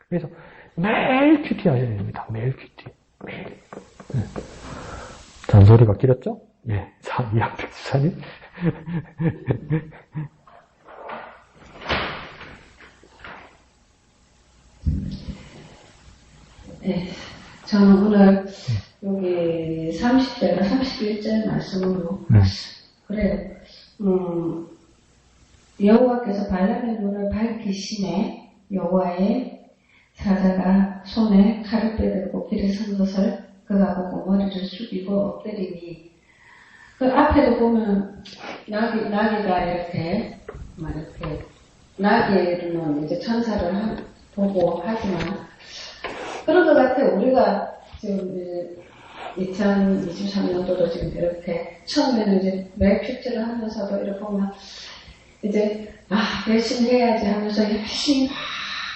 그래서 매일 큐티 하셔야 됩니다. 매일 큐티. 매일. 잔소리가 길었죠? 예. 자, 이학택 지사님.
네. 저는 오늘 여기 30절과 31절 말씀으로 그래요. 여호와께서 발람의 눈을 밝히시매 여호와의 사자가 손에 칼을 빼들고 길에 선 것을 그가 보고 머리를 숙이고 엎드리니 그 앞에도 보면 나귀가 이렇게 나귀는 이제 천사를 보고 하지만 그런 것 같아요. 우리가 지금 이제 2023년도도 지금 이렇게 처음에는 이제 매일 큐티를 하면서도 이렇게 보면 이제 열심히 해야지 하면서 열심히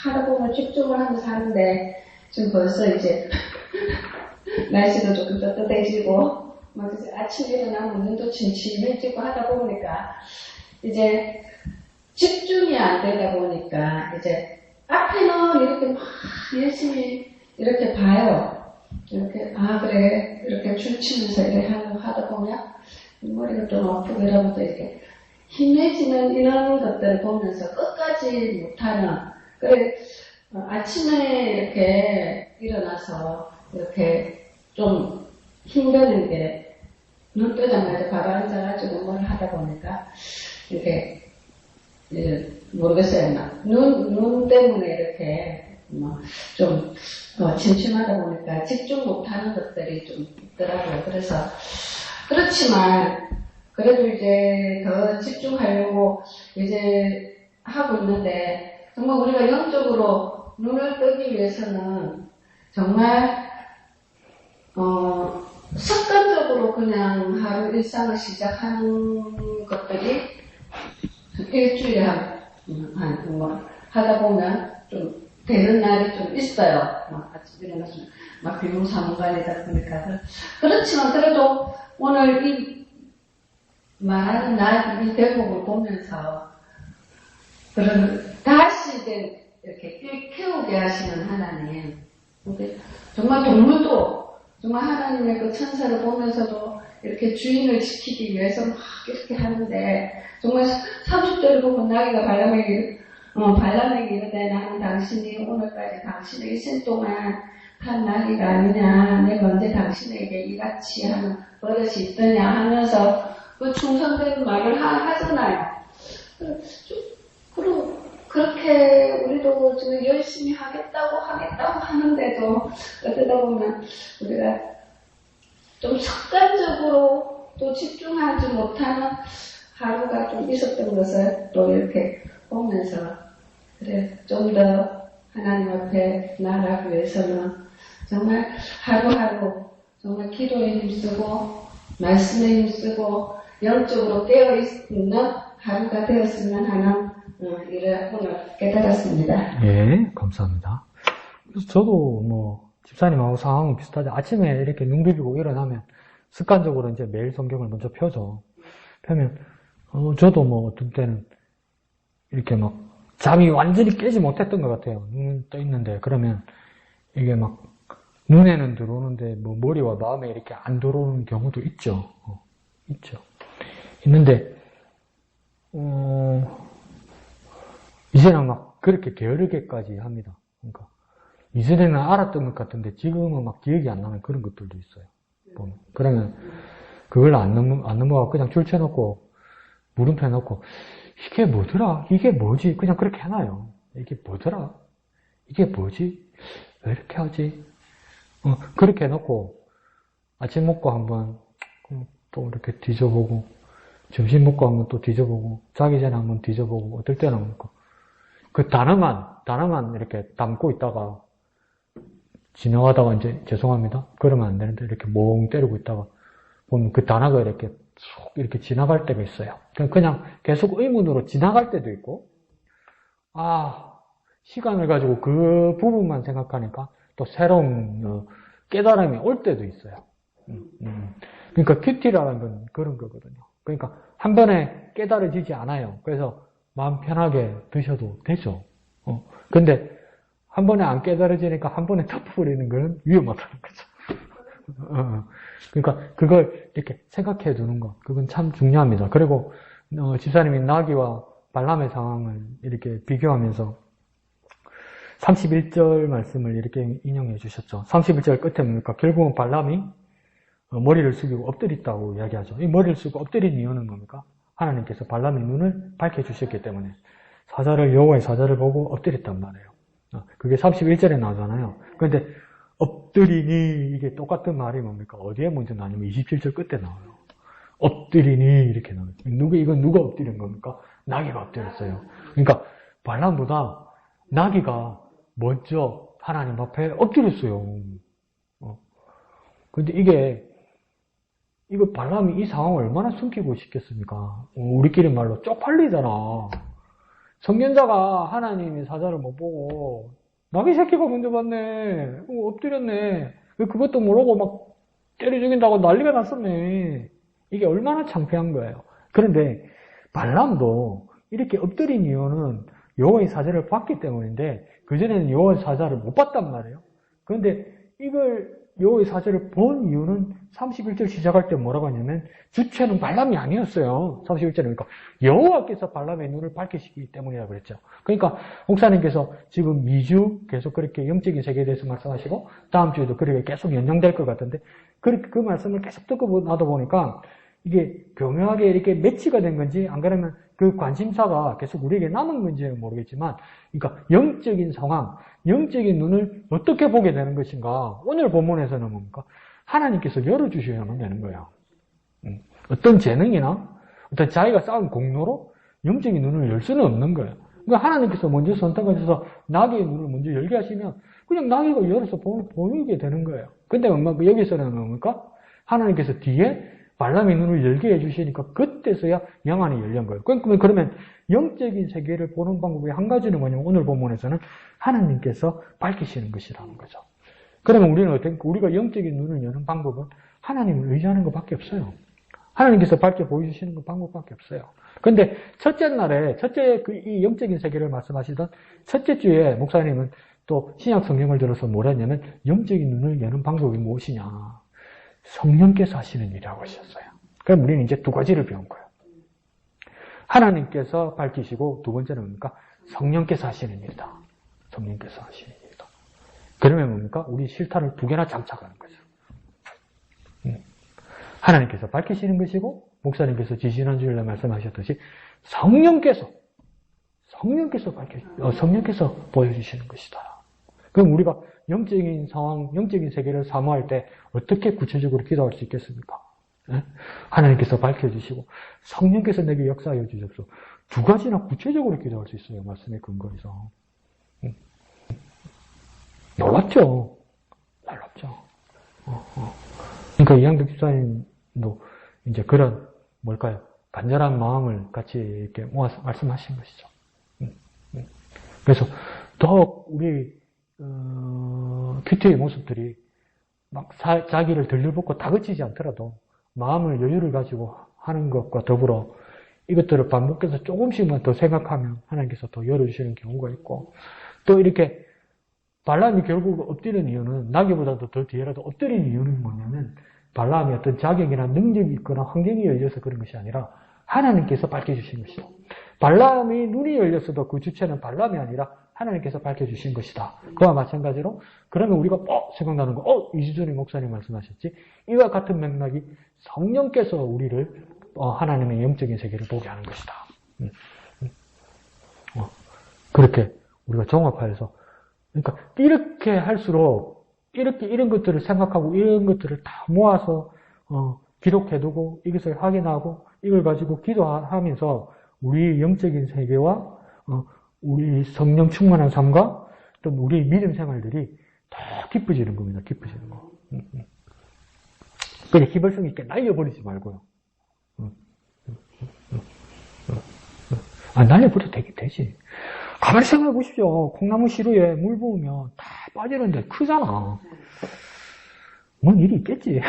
하다 보면 집중을 하면서 하는데 지금 벌써 이제 날씨도 조금 따뜻해지고 막 이제 아침에 일어나면 눈도 침침해지고 하다 보니까 이제 집중이 안 되다 보니까 이제 앞에는 이렇게 막 열심히 이렇게 봐요. 이렇게 그래 이렇게 춤추면서 이렇게 하다 보면 머리가 좀 아프고 이러면서 이렇게 힘내지는 이런 것들을 보면서 끝까지 못하는 그래 아침에 이렇게 일어나서 이렇게 좀 힘드는 게 눈 뜨자마자 바로 앉아가지고 뭘 하다 보니까 이렇게 모르겠어요. 눈 때문에 이렇게 좀 침침하다 보니까 집중 못하는 것들이 좀 있더라고요. 그래서 그렇지만 그래도 이제 더 집중하려고 이제 하고 있는데 정말 우리가 영적으로 눈을 뜨기 위해서는 정말 습관적으로 그냥 하루 일상을 시작하는 것들이 일주일에 하다 보면 좀 되는 날이 좀 있어요. 아침에 일어나서 비몽사몽간이다 보니까. 그렇지만 그래도 오늘 이 말하는 날 이 대목을 보면서 다시 이제 이렇게 키우게 하시는 하나님. 정말 동물도 정말 하나님의 그 천사를 보면서도 이렇게 주인을 지키기 위해서 막 이렇게 하는데 정말 30절을 보면 나귀가 발람에게 이르되 나는 당신이 오늘까지 당신의 일생 동안 한 나귀가 아니냐 내가 언제 당신에게 이같이 하는 버릇이 있더냐 하면서 그 충성된 말을 하잖아요. 그렇게 우리도 지금 열심히 하겠다고 하는데도 어쩌다 보면 우리가 좀 습관적으로 또 집중하지 못하는 하루가 좀 있었던 것을 또 이렇게 보면서 그래 좀 더 하나님 앞에 나아가기 위해서는 정말 하루하루 정말 기도에 힘쓰고 말씀에 힘쓰고 영적으로 깨어있는 하루가 되었으면 하는 일을 오늘 깨달았습니다.
예, 감사합니다. 그래서 저도 집사님하고 상황은 비슷하죠. 아침에 이렇게 눈 비비고 일어나면 습관적으로 이제 매일 성경을 먼저 펴죠. 펴면, 저도 어떤 때는 이렇게 잠이 완전히 깨지 못했던 것 같아요. 눈은 떠 있는데, 그러면 이게 눈에는 들어오는데 머리와 마음에 이렇게 안 들어오는 경우도 있죠. 있죠. 있는데, 이제는 그렇게 게으르게까지 합니다. 그러니까, 이전에는 알았던 것 같은데, 지금은 기억이 안 나는 그런 것들도 있어요. 보면. 그러면, 그걸 안 넘어가고 그냥 줄 쳐놓고 물음표 놓고 이게 뭐더라? 이게 뭐지? 그냥 그렇게 해놔요. 이게 뭐더라? 이게 뭐지? 왜 이렇게 하지? 그렇게 해놓고 아침 먹고 한번 또 이렇게 뒤져보고 점심 먹고 한번 또 뒤져보고 자기 전에 한번 뒤져보고 어떨 때는 그 단어만 이렇게 담고 있다가 지나가다가 이제 죄송합니다. 그러면 안 되는데 이렇게 멍 때리고 있다가 보면 그 단어가 이렇게 쏙 이렇게 지나갈 때가 있어요. 그냥 계속 의문으로 지나갈 때도 있고, 시간을 가지고 그 부분만 생각하니까 또 새로운 깨달음이 올 때도 있어요. 그러니까 큐티라는 건 그런 거거든요. 그러니까 한 번에 깨달아지지 않아요. 그래서 마음 편하게 드셔도 되죠. 근데 한 번에 안 깨달아지니까 한 번에 덮어버리는 건 위험하다는 거죠. 그러니까 그걸 이렇게 생각해 두는 것, 그건 참 중요합니다. 그리고 집사님이 나귀와 발람의 상황을 이렇게 비교하면서 31절 말씀을 이렇게 인용해 주셨죠. 31절 끝에 뭡니까? 결국은 발람이 머리를 숙이고 엎드렸다고 이야기하죠. 이 머리를 숙이고 엎드린 이유는 뭡니까? 하나님께서 발람의 눈을 밝혀주셨기 때문에 여호와의 사자를 보고 엎드렸단 말이에요. 그게 31절에 나오잖아요. 그런데 엎드리니 이게 똑같은 말이 뭡니까? 어디에 먼저 나오냐면 27절 끝에 나와요. 엎드리니 이렇게 나와요. 이건 누가 엎드린 겁니까? 나귀가 엎드렸어요. 그러니까 발람보다 나귀가 먼저 하나님 앞에 엎드렸어요. 근데 이거 발람이 이 상황을 얼마나 숨기고 싶겠습니까? 우리끼리 말로 쪽팔리잖아. 성년자가 하나님의 사자를 못 보고 나귀 새끼가 먼저 봤네. 엎드렸네. 그것도 모르고 막 때려 죽인다고 난리가 났었네. 이게 얼마나 창피한 거예요. 그런데 발람도 이렇게 엎드린 이유는 여호와의 사자를 봤기 때문인데 그전에는 여호와의 사자를 못 봤단 말이에요. 그런데 이걸 여호와의 사자를 본 이유는 31절 시작할 때 뭐라고 하냐면 주체는 발람이 아니었어요. 31절에 그러니까 여호와께서 발람의 눈을 밝히시기 때문이라고 그랬죠. 그러니까 목사님께서 지금 2주 계속 그렇게 영적인 세계에 대해서 말씀하시고 다음 주에도 그렇게 계속 연장될 것 같은데 그렇게 그 말씀을 계속 듣고 나도 보니까 이게 교묘하게 이렇게 매치가 된 건지 안 그러면 그 관심사가 계속 우리에게 남은 건지는 모르겠지만 그러니까 영적인 상황, 영적인 눈을 어떻게 보게 되는 것인가. 오늘 본문에서는 뭡니까? 하나님께서 열어주셔야만 되는 거예요. 어떤 재능이나 어떤 자기가 쌓은 공로로 영적인 눈을 열 수는 없는 거예요. 그러니까 하나님께서 먼저 선택하셔서 나귀의 눈을 먼저 열게 하시면 그냥 나귀가 열어서 보이게 되는 거예요. 근데 여기서는 뭡니까? 하나님께서 뒤에 발람의 눈을 열게 해주시니까 그때서야 영안이 열린 거예요. 그러면 영적인 세계를 보는 방법의 한 가지는 뭐냐면 오늘 본문에서는 하나님께서 밝히시는 것이라는 거죠. 그러면 우리는 우리가 영적인 눈을 여는 방법은 하나님을 의지하는 것밖에 없어요. 하나님께서 밝혀 보여주시는 것 방법밖에 없어요. 그런데 첫째 날에 이 영적인 세계를 말씀하시던 첫째 주에 목사님은 또 신약 성경을 들어서 뭐라 했냐면 영적인 눈을 여는 방법이 무엇이냐? 성령께서 하시는 일이라고 하셨어요. 그럼 우리는 이제 두 가지를 배운 거예요. 하나님께서 밝히시고 두 번째는 뭡니까? 성령께서 하시는 일이다. 성령께서 하시는 일이다. 그러면 뭡니까? 우리 실탄을 두 개나 장착하는 거죠. 하나님께서 밝히시는 것이고 목사님께서 지지난주일에 말씀하셨듯이 성령께서 보여주시는 것이다. 그럼 우리가 영적인 상황, 영적인 세계를 사모할 때 어떻게 구체적으로 기도할 수 있겠습니까? 하나님께서 밝혀주시고 성령께서 내게 역사하여 주십시오. 두 가지나 구체적으로 기도할 수 있어요. 말씀에 근거해서. 놀랍죠? 그러니까 이양덕 집사님도 이제 그런 간절한 마음을 같이 이렇게 모아서 말씀하신 것이죠. 그래서 더욱 우리 큐티의 모습들이 막 자기를 들들볶고 다그치지 않더라도 마음을 여유를 가지고 하는 것과 더불어 이것들을 반복해서 조금씩만 더 생각하면 하나님께서 더 열어주시는 경우가 있고 또 이렇게 발람이 결국 엎드리는 이유는 나귀보다도 더 뒤에라도 엎드리는 이유는 뭐냐면 발람이 어떤 자격이나 능력이 있거나 환경이 열려서 그런 것이 아니라 하나님께서 밝혀주신 것이죠. 발람이 눈이 열렸어도 그 주체는 발람이 아니라 하나님께서 밝혀주신 것이다. 그와 마찬가지로 그러면 우리가 생각나는 거 이주전에 목사님 말씀하셨지? 이와 같은 맥락이 성령께서 우리를 하나님의 영적인 세계를 보게 하는 것이다. 그렇게 우리가 종합하여서 그러니까 이렇게 할수록 이렇게 이런 것들을 생각하고 이런 것들을 다 모아서 기록해두고 이것을 확인하고 이걸 가지고 기도하면서 우리 영적인 세계와 우리 성령 충만한 삶과 또 우리 믿음 생활들이 더 깊어지는 겁니다. 깊어지는 거. 그냥 희발성 있게 날려버리지 말고요. 날려버려도 되지. 가만히 생각해 보십시오. 콩나무 시루에 물 부으면 다 빠지는데 크잖아. 뭔 일이 있겠지.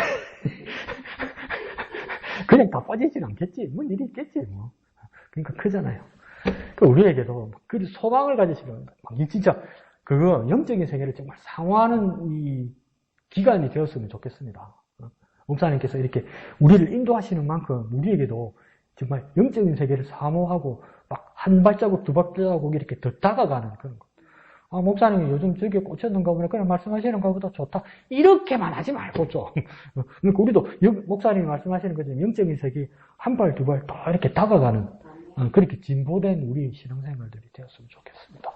그냥 다 빠지진 않겠지. 뭔 일이 있겠지. 뭐. 그러니까 크잖아요. 그러니까 우리에게도 그 소망을 가지시는 거예요. 진짜 그거 영적인 세계를 정말 상호하는 이 기간이 되었으면 좋겠습니다. 목사님께서 이렇게 우리를 인도하시는 만큼 우리에게도 정말 영적인 세계를 사모하고 막 한 발자국 두 발자국 이렇게 더 다가가는 그런 것. 목사님이 요즘 저기에 꽂혔는가 보네. 그냥 말씀하시는 것보다 좋다. 이렇게만 하지 말고 좀. 그러니까 우리도 목사님이 말씀하시는 것처럼 영적인 세계 한 발 두 발 더 이렇게 다가가는 그렇게 진보된 우리 신앙생활들이 되었으면 좋겠습니다.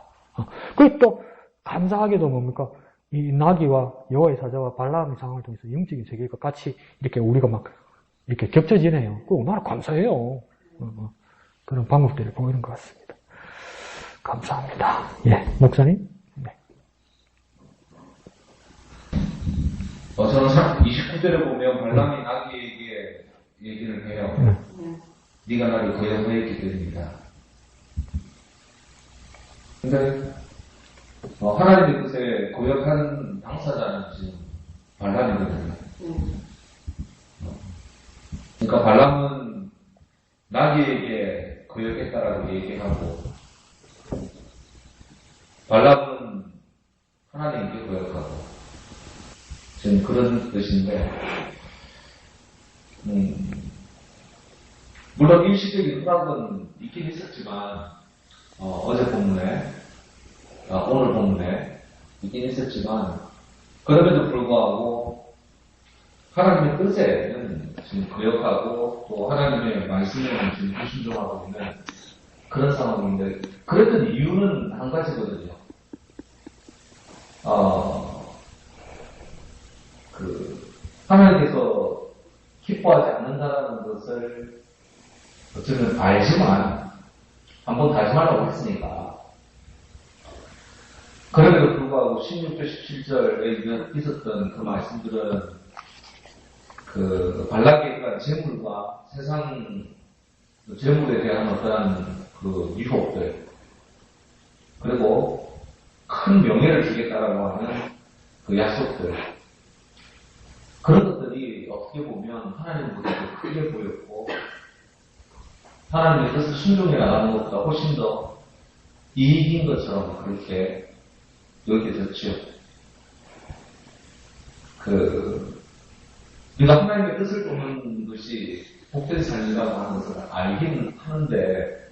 그리고 또 감사하게도 뭡니까? 이 나귀와 여호와의 사자와 발람의 상황을 통해서 영적인 세계가 같이 이렇게 우리가 막 이렇게 겹쳐지네요. 그 얼마나 감사해요. 그런 방법들을 보이는 것 같습니다. 감사합니다. 예, 목사님. 네.
저는 29절에 보면 발람이 나귀에게 얘기를 해요. 네가 나를 거역하였기 때문이다. 근데 하나님의 뜻에 거역하는 당사자는 지금 발람이거든요. 그러니까 발람은 나귀에게 거역했다라고 얘기하고 발람은 하나님께 거역하고 지금 그런 뜻인데 물론 일시적인 허락은 있긴 있었지만 어제 본문에 오늘 본문에 있긴 있었지만 그럼에도 불구하고 하나님의 뜻에는 지금 거역하고 또 하나님의 말씀에는 지금 불순종하고 있는 그런 상황인데 그랬던 이유는 한 가지거든요. 하나님께서 기뻐하지 않는다는 것을 저는 알지만 한번 다시 말하고 했으니까 그럼에도 불구하고 16절, 17절에 있었던 그 말씀들은 그 발락에 대한 재물과 세상 재물에 대한 어떠한 그 유혹들 그리고 큰 명예를 주겠다라고 하는 그 약속들 그런 것들이 어떻게 보면 하나님보다 크게 보였고 하나님의 뜻을 순종해 나가는 것보다 훨씬 더 이익인 것처럼 그렇게 여겨졌죠. 우리가 하나님의 뜻을 보는 것이 복된 삶이라고 하는 것을 알긴 하는데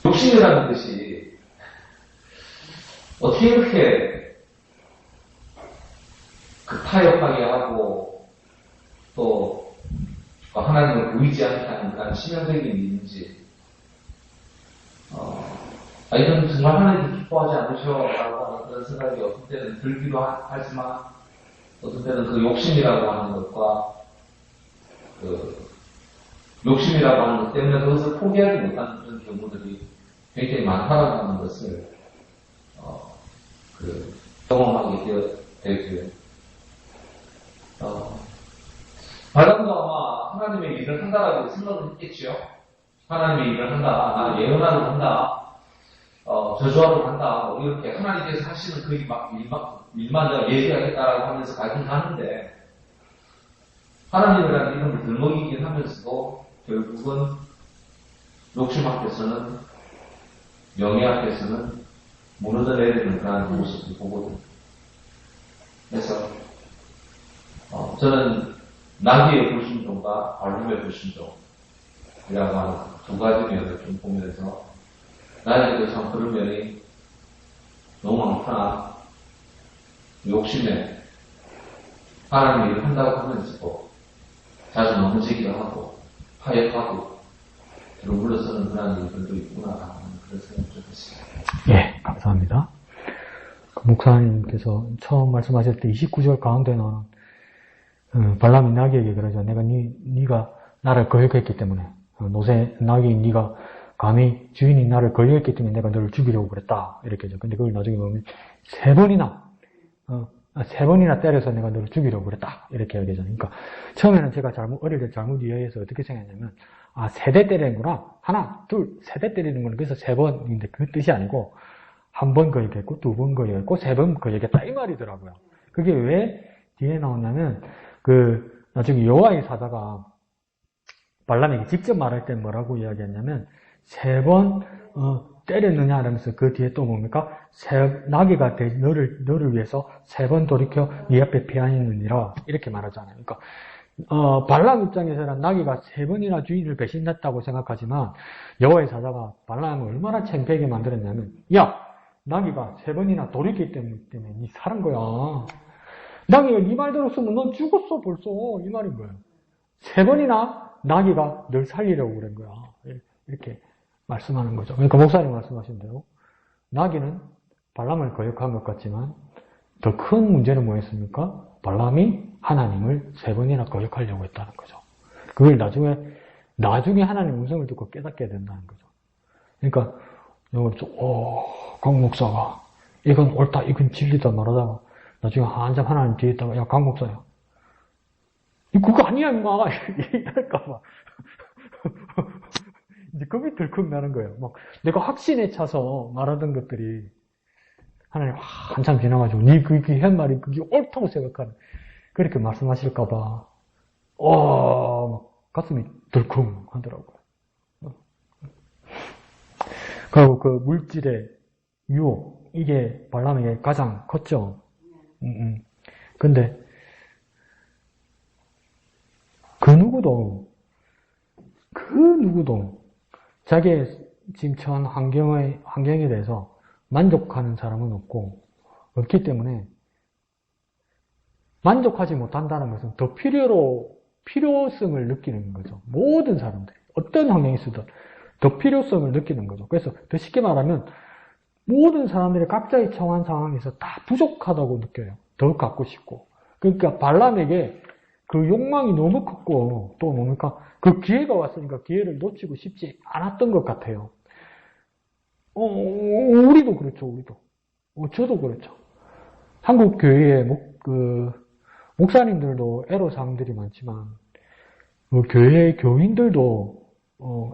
욕심이라는 것이 어떻게 이렇게 타협하게 하고 또 하나님을 보이지 않게 하는 그런 치명적인 일인지 이건 정말 하나님이 기뻐하지 않으셔라고 하는 그런 생각이 어떤 때는 들기도 하지만 어떤 때는 그 욕심이라고 하는 것과 욕심이라고 하는 것 때문에 그것을 포기하지 못하는 그런 경우들이 굉장히 많다는 것을 경험하게 되고요. 발람도 아마 하나님의 일을 한다라고 생각을 했겠지요. 하나님의 일을 한다, 나 예언하러 간다, 저주하러 간다, 이렇게 하나님께서 하시는 그 일만 내가 예지하겠다라고 하면서 가긴 가는데 하나님이라는 이름을 들먹이긴 하면서도 결국은 욕심 앞에서는 명예 앞에서는 무너져 내리는 그런 모습을 보거든요. 그래서 저는 나귀의 불순종과 발람의 불순종이라고 하는 두 가지 면을 좀 보면서 나에게도 참 그런 면이 너무 많구나. 욕심에 하나님 일을 한다고 하면서도 자주 넘어지기도 하고 파역하고 뒤로 물러서는 그런 일들도 있구나 하는 그런 생각이 좀 했습니다.
예, 감사합니다. 그 목사님께서 처음 말씀하실 때 29절 가운데 나오는 발람이 나귀에게 그러죠. 내가 네가 나를 거역했기 때문에 노새 나귀 네가 감히 주인이 나를 거역했기 때문에 내가 너를 죽이려고 그랬다 이렇게죠. 근데 그걸 나중에 보면 세 번이나 때려서 내가 너를 죽이려고 그랬다 이렇게 얘기하잖아요. 그러니까 처음에는 제가 어릴 때 잘못 이해해서 어떻게 생각했냐면 세 대 때리는구나. 하나, 둘, 세 대 때리는구나. 그래서 세 번인데 그 뜻이 아니고 한 번 거역했고 두 번 거역했고 세 번 거역했다 이 말이더라고요. 그게 왜 뒤에 나오냐면 나중에 여호와의 사자가 발람에게 직접 말할 때 뭐라고 이야기했냐면 세 번 때렸느냐 하면서 그 뒤에 또 뭡니까? 나귀가 너를 위해서 세 번 돌이켜 네 앞에 피하느니라 이렇게 말하잖아요. 그러니까 발람 입장에서는 나귀가 세 번이나 주인을 배신했다고 생각하지만 여호와의 사자가 발람을 얼마나 창피하게 만들었냐면 야 나귀가 세 번이나 돌이켰기 때문에 네 살은 거야. 나귀가 네 말 들었으면 넌 죽었어 벌써 이 말인 거예요. 세 번이나 나귀가 널 살리려고 그런 거야. 이렇게 말씀하는 거죠. 그러니까 목사님 말씀하신 대로 나귀는 발람을 거역한 것 같지만 더 큰 문제는 뭐였습니까? 발람이 하나님을 세 번이나 거역하려고 했다는 거죠. 그걸 나중에 하나님 음성을 듣고 깨닫게 된다는 거죠. 그러니까 강 목사가 이건 옳다, 이건 진리다 말하다가 나중에 한참 하나님 뒤에 있다가 야, 강 목사야. 그거 아니야, 임마. 이럴까봐. 이제 겁이 덜컥 나는 거예요. 막 내가 확신에 차서 말하던 것들이 하나님 한참 지나가지고 네 그게 한 말이 그게 옳다고 생각하는 그렇게 말씀하실까봐 막 가슴이 덜컹 하더라고요. 그리고 그 물질의 유혹 이게 발람에게 가장 컸죠. 근데 그 누구도 자기의 지금 처한 환경에 대해서 만족하는 사람은 없기 때문에 만족하지 못한다는 것은 더 필요성을 느끼는 거죠. 모든 사람들이 어떤 환경에 있어도 더 필요성을 느끼는 거죠. 그래서 더 쉽게 말하면 모든 사람들이 각자의 처한 상황에서 다 부족하다고 느껴요. 더 갖고 싶고. 그러니까 발람에게 그 욕망이 너무 컸고 또 뭡니까? 그 기회가 왔으니까 기회를 놓치고 싶지 않았던 것 같아요. 우리도 그렇죠. 저도 그렇죠. 한국 교회에 목사님들도 애로사항들이 많지만 교회 교인들도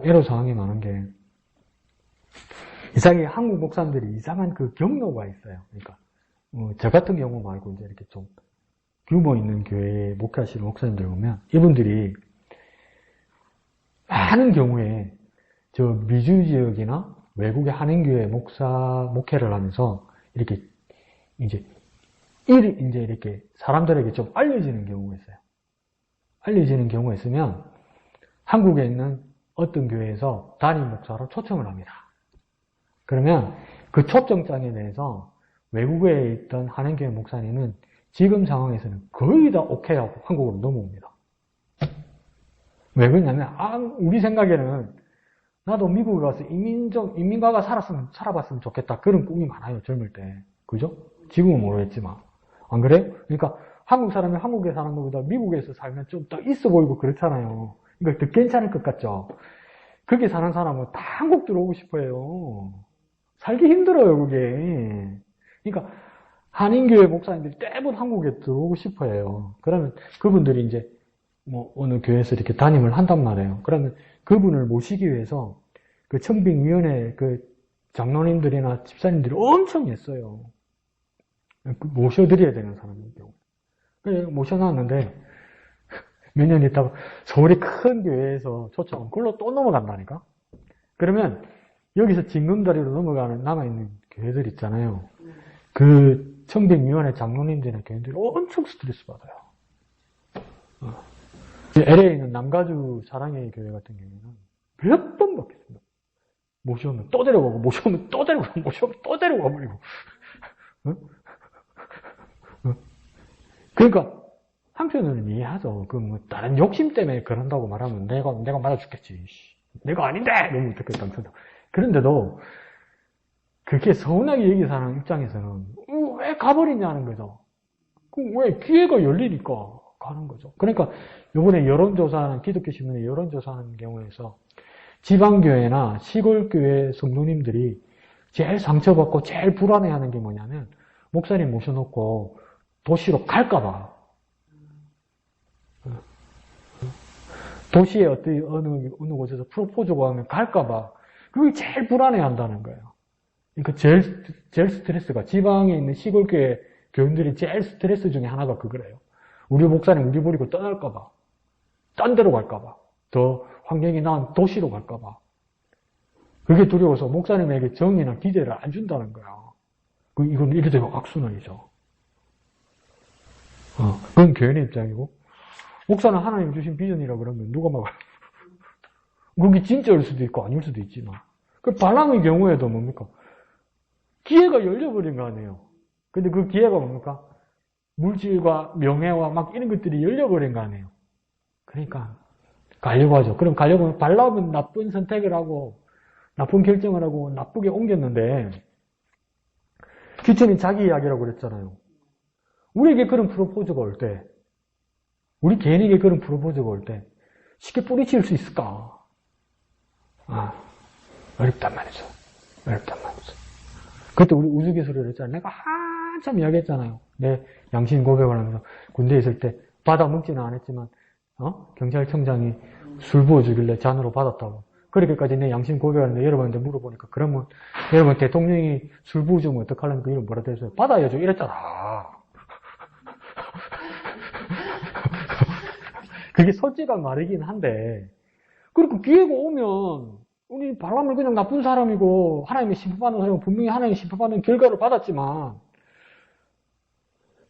애로사항이 많은 게 이상하게 한국 목사님들이 이상한 그 경로가 있어요. 그러니까 저 같은 경우 말고 이제 이렇게 좀 규모 있는 교회에 목회하시는 목사님들 보면 이분들이 많은 경우에 저 미주 지역이나 외국의 한인교회 목회를 하면서 이렇게 이제 이렇게 사람들에게 좀 알려지는 경우가 있어요. 알려지는 경우가 있으면 한국에 있는 어떤 교회에서 담임 목사로 초청을 합니다. 그러면 그 초청장에 대해서 외국에 있던 한인교회 목사님은 지금 상황에서는 거의 다 오케이 하고 한국으로 넘어옵니다. 왜 그러냐면 우리 생각에는 나도 미국에 가서 이민가가 살아봤으면 좋겠다. 그런 꿈이 많아요. 젊을 때. 그죠? 지금은 모르겠지만. 안 그래요? 그러니까 한국 사람이 한국에 사는 것보다 미국에서 살면 좀 더 있어 보이고 그렇잖아요. 그러니까 더 괜찮을 것 같죠? 거기 사는 사람은 다 한국 들어오고 싶어 해요. 살기 힘들어요, 그게. 그러니까 한인교회 목사님들이 대부분 한국에 들어오고 싶어 해요. 그러면 그분들이 이제 어느 교회에서 이렇게 담임을 한단 말이에요. 그러면 그분을 모시기 위해서 그 청빙위원회 그 장로님들이나 집사님들이 엄청 애써요. 모셔드려야 되는 사람인 경우. 그래서 모셔놨는데 몇 년 있다가 서울의 큰 교회에서 초청은 그걸로 또 넘어간다니까? 그러면 여기서 징검다리로 넘어가는 남아있는 교회들 있잖아요. 그 청빙위원회 장로님들이나 교인들이 엄청 스트레스 받아요. LA에 있는 남가주 사랑의 교회 같은 경우에는 몇 번 받겠습니다. 모시오면 또 데려가고, 모시오면 또 데려가고, 모시오면 또 데려가 버리고. 어? 그러니까, 한편으로는 이해하죠. 그, 뭐, 다른 욕심 때문에 그런다고 말하면 내가 맞아 죽겠지. 내가 아닌데! 너무 어떻겠다. 그런데도, 그렇게 서운하게 여기사는 입장에서는, 왜 가버리냐는 거죠. 왜 기회가 열리니까 가는 거죠. 그러니까, 요번에 여론조사하는, 기독교 신문에 여론조사하는 경우에서, 지방교회나 시골교회 성도님들이 제일 상처받고 제일 불안해하는 게 뭐냐면, 목사님 모셔놓고 도시로 갈까봐. 도시에 어느 곳에서 프로포즈가 하면 갈까봐. 그게 제일 불안해한다는 거예요. 그러니까 제일 스트레스가, 지방에 있는 시골교회 교인들이 제일 스트레스 중에 하나가 그거래요. 우리 목사님 우리 버리고 떠날까봐. 딴 데로 갈까봐. 더 환경이 나은 도시로 갈까봐. 그게 두려워서 목사님에게 정의나 기대를 안 준다는 거야. 이건 이래도 악순환이죠. 그건 교인의 입장이고, 목사는 하나님 주신 비전이라 그러면 누가 막아요? 그게 진짜일 수도 있고 아닐 수도 있지만. 그 발람의 경우에도 뭡니까? 기회가 열려버린 거 아니에요. 근데 그 기회가 뭡니까? 물질과 명예와 막 이런 것들이 열려버린 거 아니에요. 그러니까 가려고 하죠. 그럼 가려고 하면 발람은 나쁜 선택을 하고 나쁜 결정을 하고 나쁘게 옮겼는데, 기천이 자기 이야기라고 그랬잖아요. 우리에게 그런 프로포즈가 올 때, 우리 개인에게 그런 프로포즈가 올 때 쉽게 뿌리칠 수 있을까? 어렵단 말이죠. 어렵단 말이죠. 그때 우리 우스갯소리를 했잖아요. 내가 한참 이야기했잖아요. 내 양심 고백을 하면서 군대에 있을 때 받아 먹지는 않았지만 경찰청장이 술 부어주길래 잔으로 받았다고. 그렇게까지 내 양심 고백하는데 여러분한테 물어보니까, 그러면 여러분 대통령이 술 부어주면 어떡하려니까 이런 뭐라 했어요? 받아야죠. 이랬잖아. 그게 솔직한 말이긴 한데, 그리고 기회가 오면 우리 발람을 그냥 나쁜 사람이고 하나님의 심판받는 사람은 분명히 하나님의 심판받는 결과를 받았지만,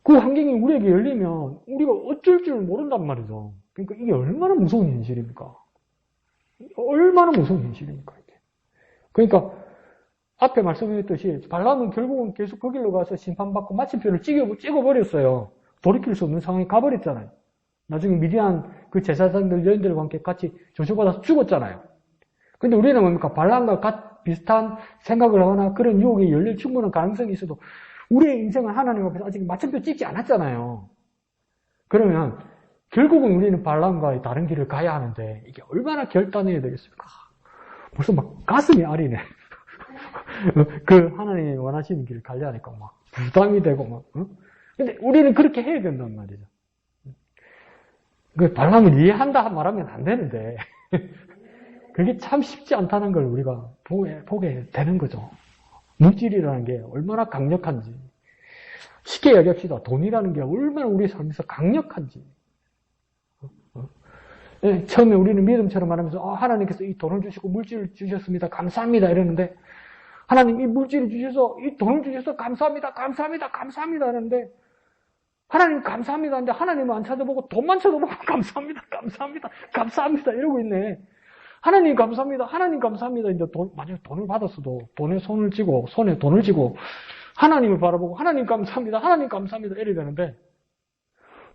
그 환경이 우리에게 열리면 우리가 어쩔 줄 모른단 말이죠. 그러니까 이게 얼마나 무서운 현실입니까? 얼마나 무서운 현실입니까? 이게. 그러니까 앞에 말씀드렸듯이 발람은 결국은 계속 그 길로 가서 심판받고 마침표를 찍어버렸어요. 돌이킬 수 없는 상황에 가버렸잖아요. 나중에 미디안 그 제사장들 여인들과 함께 같이 조처받아서 죽었잖아요. 근데 우리는 뭡니까? 발람과 비슷한 생각을 하거나 그런 유혹에 열릴 충분한 가능성이 있어도 우리의 인생은 하나님 앞에서 아직 마침표 찍지 않았잖아요. 그러면 결국은 우리는 발람과의 다른 길을 가야 하는데 이게 얼마나 결단해야 되겠습니까? 벌써 막 가슴이 아리네. 그 하나님이 원하시는 길을 가려니까 막 부담이 되고 막. 근데 우리는 그렇게 해야 된단 말이죠. 그 발람을 이해한다 말하면 안 되는데 그게 참 쉽지 않다는 걸 우리가 보게 되는 거죠. 물질이라는 게 얼마나 강력한지. 쉽게 얘기합시다. 돈이라는 게 얼마나 우리 삶에서 강력한지. 처음에 우리는 믿음처럼 말하면서 하나님께서 이 돈을 주시고 물질을 주셨습니다. 감사합니다. 이러는데 하나님 이 물질을 주셔서 이 돈을 주셔서 감사합니다. 감사합니다. 감사합니다. 하는데 하나님 감사합니다. 하는데 하나님은 안 찾아보고 돈만 찾아보고 감사합니다. 감사합니다. 감사합니다. 이러고 있네. 하나님 감사합니다. 하나님 감사합니다. 이제 만약에 돈을 받았어도 손에 돈을 쥐고 하나님을 바라보고 하나님 감사합니다. 하나님 감사합니다. 이래야 되는데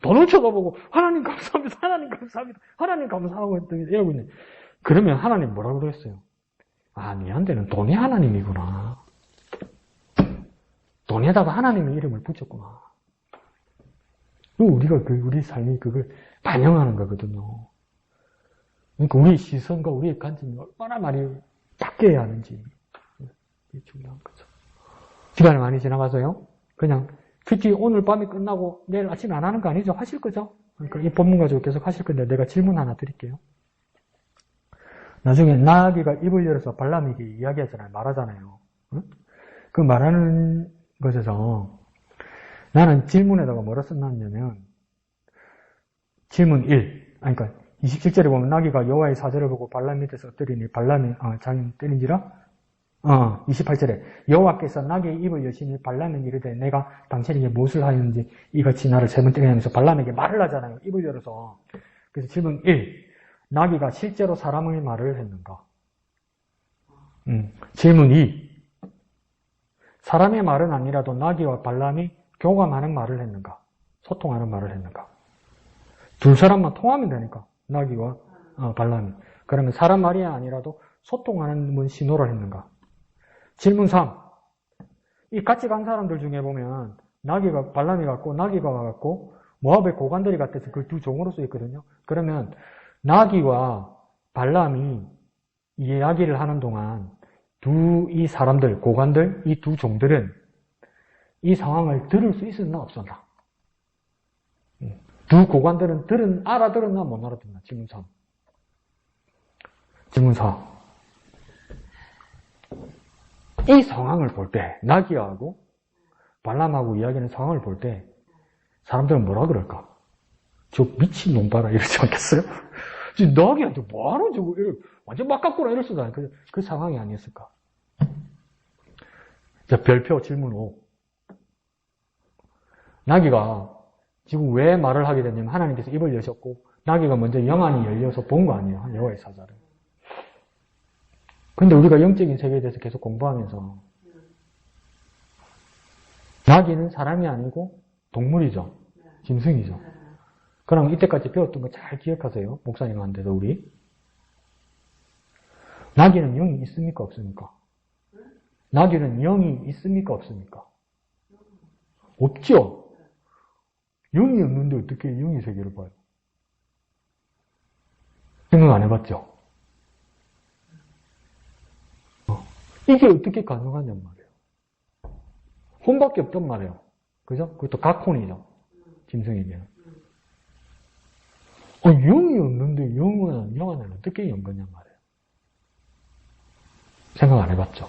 돈을 쳐다보고 하나님 감사합니다. 하나님 감사합니다. 하나님 감사하고 했더니 이러고 있네. 그러면 하나님 뭐라고 그랬어요? 니한테는 돈이 하나님이구나. 돈에다가 하나님의 이름을 붙였구나. 우리가 우리 삶이 그걸 반영하는 거거든요. 그러니까 우리의 시선과 우리의 관점이 얼마나 많이 바뀌어야 하는지. 이게 중요한 거죠. 시간이 많이 지나가서요. 그냥 특히 오늘 밤이 끝나고 내일 아침에 안 하는 거 아니죠? 하실 거죠? 그러니까 이 본문 가지고 계속 하실 건데 내가 질문 하나 드릴게요. 나중에 나아기가 입을 열어서 발람에게 이야기하잖아요. 말하잖아요. 응? 그 말하는 것에서 나는 질문에다가 뭐라 써놨냐면 질문 1. 그러니까 27절에 보면 나귀가 여호와의 사절을 보고 발람 밑에서 엎드리니 발람이 자기는 때린지라 28절에 여호와께서 나귀의 입을 여시니 발람은 이르되 내가 당신에게 무엇을 하였는지 이같이 나를 3번 때리냐 하면서 발람에게 말을 하잖아요. 입을 열어서. 그래서 질문 1. 나귀가 실제로 사람의 말을 했는가? 질문 2. 사람의 말은 아니라도 나귀와 발람이 교감하는 말을 했는가? 소통하는 말을 했는가? 두 사람만 통하면 되니까 나귀와 발람이. 그러면 사람 말이 아니라도 소통하는 신호를 했는가? 질문 3. 이 같이 간 사람들 중에 보면 나귀가 발람이 같고 나귀가 같고 모압의 고관들이 같아서 그 두 종으로 쓰여 있거든요. 그러면 나귀와 발람이 이야기를 하는 동안 이 사람들, 고관들, 이 두 종들은 이 상황을 들을 수 있었나 없었나? 두 고관들은 알아들었나 못 알아들었나? 질문 3. 질문 4. 이 상황을 볼 때, 나귀하고 발람하고 이야기하는 상황을 볼 때, 사람들은 뭐라 그럴까? 저 미친놈 봐라, 이러지 않겠어요? 지금 나귀한테 뭐하노, 저거, 완전 막깎구나, 이럴 수도 아니고, 그 상황이 아니었을까? 자, 별표 질문 5. 나귀가 지금 왜 말을 하게 됐냐면, 하나님께서 입을 여셨고, 나귀가 먼저 영안이 열려서 본 거 아니에요, 여호와의 사자를. 근데 우리가 영적인 세계에 대해서 계속 공부하면서 나귀는 사람이 아니고 동물이죠. 짐승이죠. 그럼 이때까지 배웠던 거 잘 기억하세요. 목사님한테도 우리. 나귀는 영이 있습니까? 없습니까? 나귀는 영이 있습니까? 없습니까? 없죠. 영이 없는데 어떻게 영의 세계를 봐요? 생각 안 해봤죠? 이게 어떻게 가능하냔 말이에요. 혼밖에 없단 말이에요. 그죠? 그것도 각혼이죠. 짐승에게는. 영이 없는데 영은 어떻게 연 거냔 말이에요. 생각 안 해봤죠?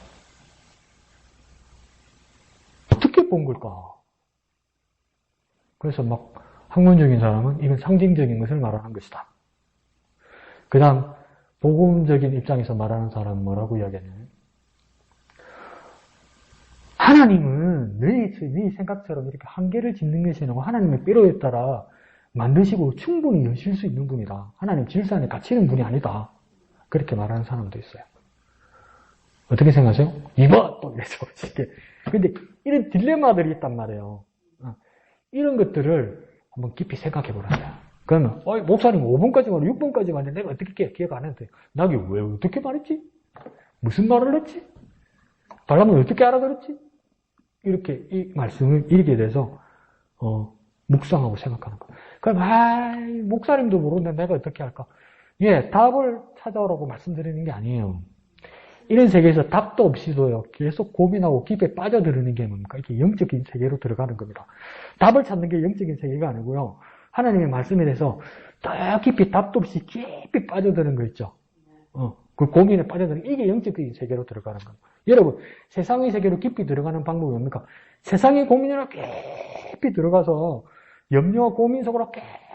어떻게 본 걸까? 그래서 막 학문적인 사람은 이건 상징적인 것을 말하는 것이다. 그 다음 복음적인 입장에서 말하는 사람은 뭐라고 이야기하냐면 하나님은 너희 생각처럼 이렇게 한계를 짓는 것이 아니고 하나님의 필요에 따라 만드시고 충분히 여실 수 있는 분이다. 하나님 질서 안에 갇히는 분이 아니다. 그렇게 말하는 사람도 있어요. 어떻게 생각하세요? 이봐! 또 이래서 근데 이런 딜레마들이 있단 말이에요. 이런 것들을 한번 깊이 생각해 보라고요. 그러면 목사님 5번까지 말해 6번까지 말해 내가 어떻게 기억 안 해도 돼요. 나게 왜 어떻게 말했지? 무슨 말을 했지? 발람은 어떻게 알아들었지? 이렇게 이 말씀을 읽게 돼서 묵상하고 생각하는 거예요. 그럼 목사님도 모르는데 내가 어떻게 할까? 예, 답을 찾아오라고 말씀드리는 게 아니에요. 이런 세계에서 답도 없이도요, 계속 고민하고 깊이 빠져들는 게 뭡니까? 이렇게 영적인 세계로 들어가는 겁니다. 답을 찾는 게 영적인 세계가 아니고요, 하나님의 말씀에 대해서 더 깊이 답도 없이 깊이 빠져드는 거 있죠. 그 고민에 빠져드는 이게 영적인 세계로 들어가는 겁니다. 여러분, 세상의 세계로 깊이 들어가는 방법이 뭡니까? 세상의 고민으로 깊이 들어가서 염려와 고민 속으로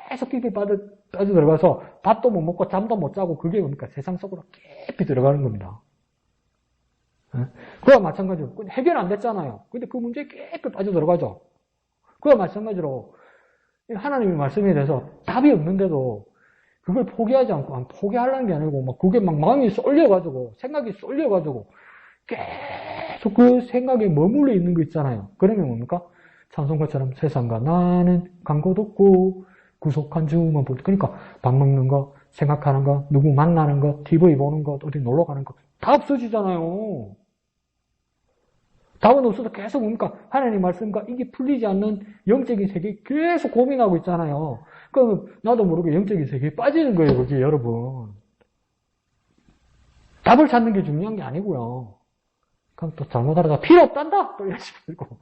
계속 깊이 빠져들어가서 밥도 못 먹고 잠도 못 자고 그게 뭡니까? 세상 속으로 깊이 들어가는 겁니다. 그와 마찬가지로 해결 안 됐잖아요. 근데 그 문제에 깊이 빠져들어가죠. 그와 마찬가지로 하나님의 말씀에 대해서 답이 없는데도 그걸 포기하지 않고 포기하려는 게 아니고 막 그게 막 마음이 쏠려가지고 생각이 쏠려가지고 계속 그 생각에 머물러 있는 거 있잖아요. 그러면 뭡니까? 찬송가처럼 세상과 나는 간 곳 없고 구속한 주만 볼 때, 그러니까 밥 먹는 거, 생각하는 거, 누구 만나는 거, TV 보는 거, 어디 놀러 가는 거 다 없어지잖아요. 답은 없어도 계속 뭡니까? 하나님 말씀과 이게 풀리지 않는 영적인 세계에 계속 고민하고 있잖아요. 그럼 나도 모르게 영적인 세계에 빠지는 거예요, 그게 여러분. 답을 찾는 게 중요한 게 아니고요. 그럼 또 잘못 알아가 필요 없단다! 또 이러지 말고.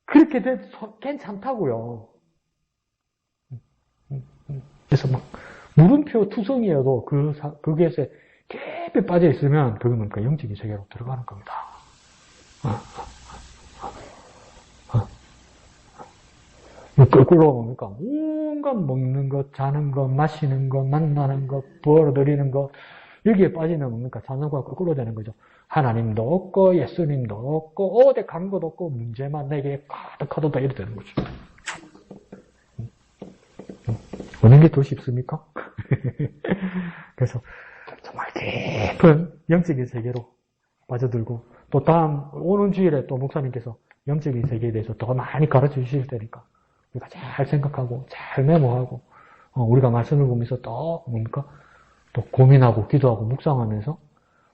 그렇게 돼도 괜찮다고요. 그래서 막 물음표 투성이어도 거기에서 깊이 빠져 있으면 그건 뭡니까? 영적인 세계로 들어가는 겁니다. 거꾸로 뭡니까? 온갖 먹는 것, 자는 것, 마시는 것, 만나는 것, 벌어들이는 것, 여기에 빠지면 뭡니까? 자전거가 거꾸로 되는 거죠. 하나님도 없고, 예수님도 없고, 어디 간 것도 없고, 문제만 내게 가득하다, 이렇게 되는 거죠. 어느 게 더 쉽습니까? 그래서 정말 깊은 영적인 세계로 빠져들고, 또 다음, 오는 주일에 또 목사님께서 영적인 세계에 대해서 더 많이 가르쳐 주실 테니까, 우리가 잘 생각하고, 잘 메모하고, 우리가 말씀을 보면서 또, 뭡니까? 또 고민하고, 기도하고, 묵상하면서,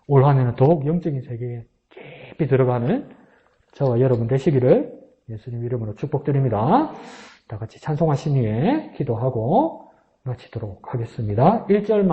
올 한 해는 더욱 영적인 세계에 깊이 들어가는 저와 여러분 되시기를 예수님 이름으로 축복드립니다. 다 같이 찬송하신 후에 기도하고 마치도록 하겠습니다. 1절만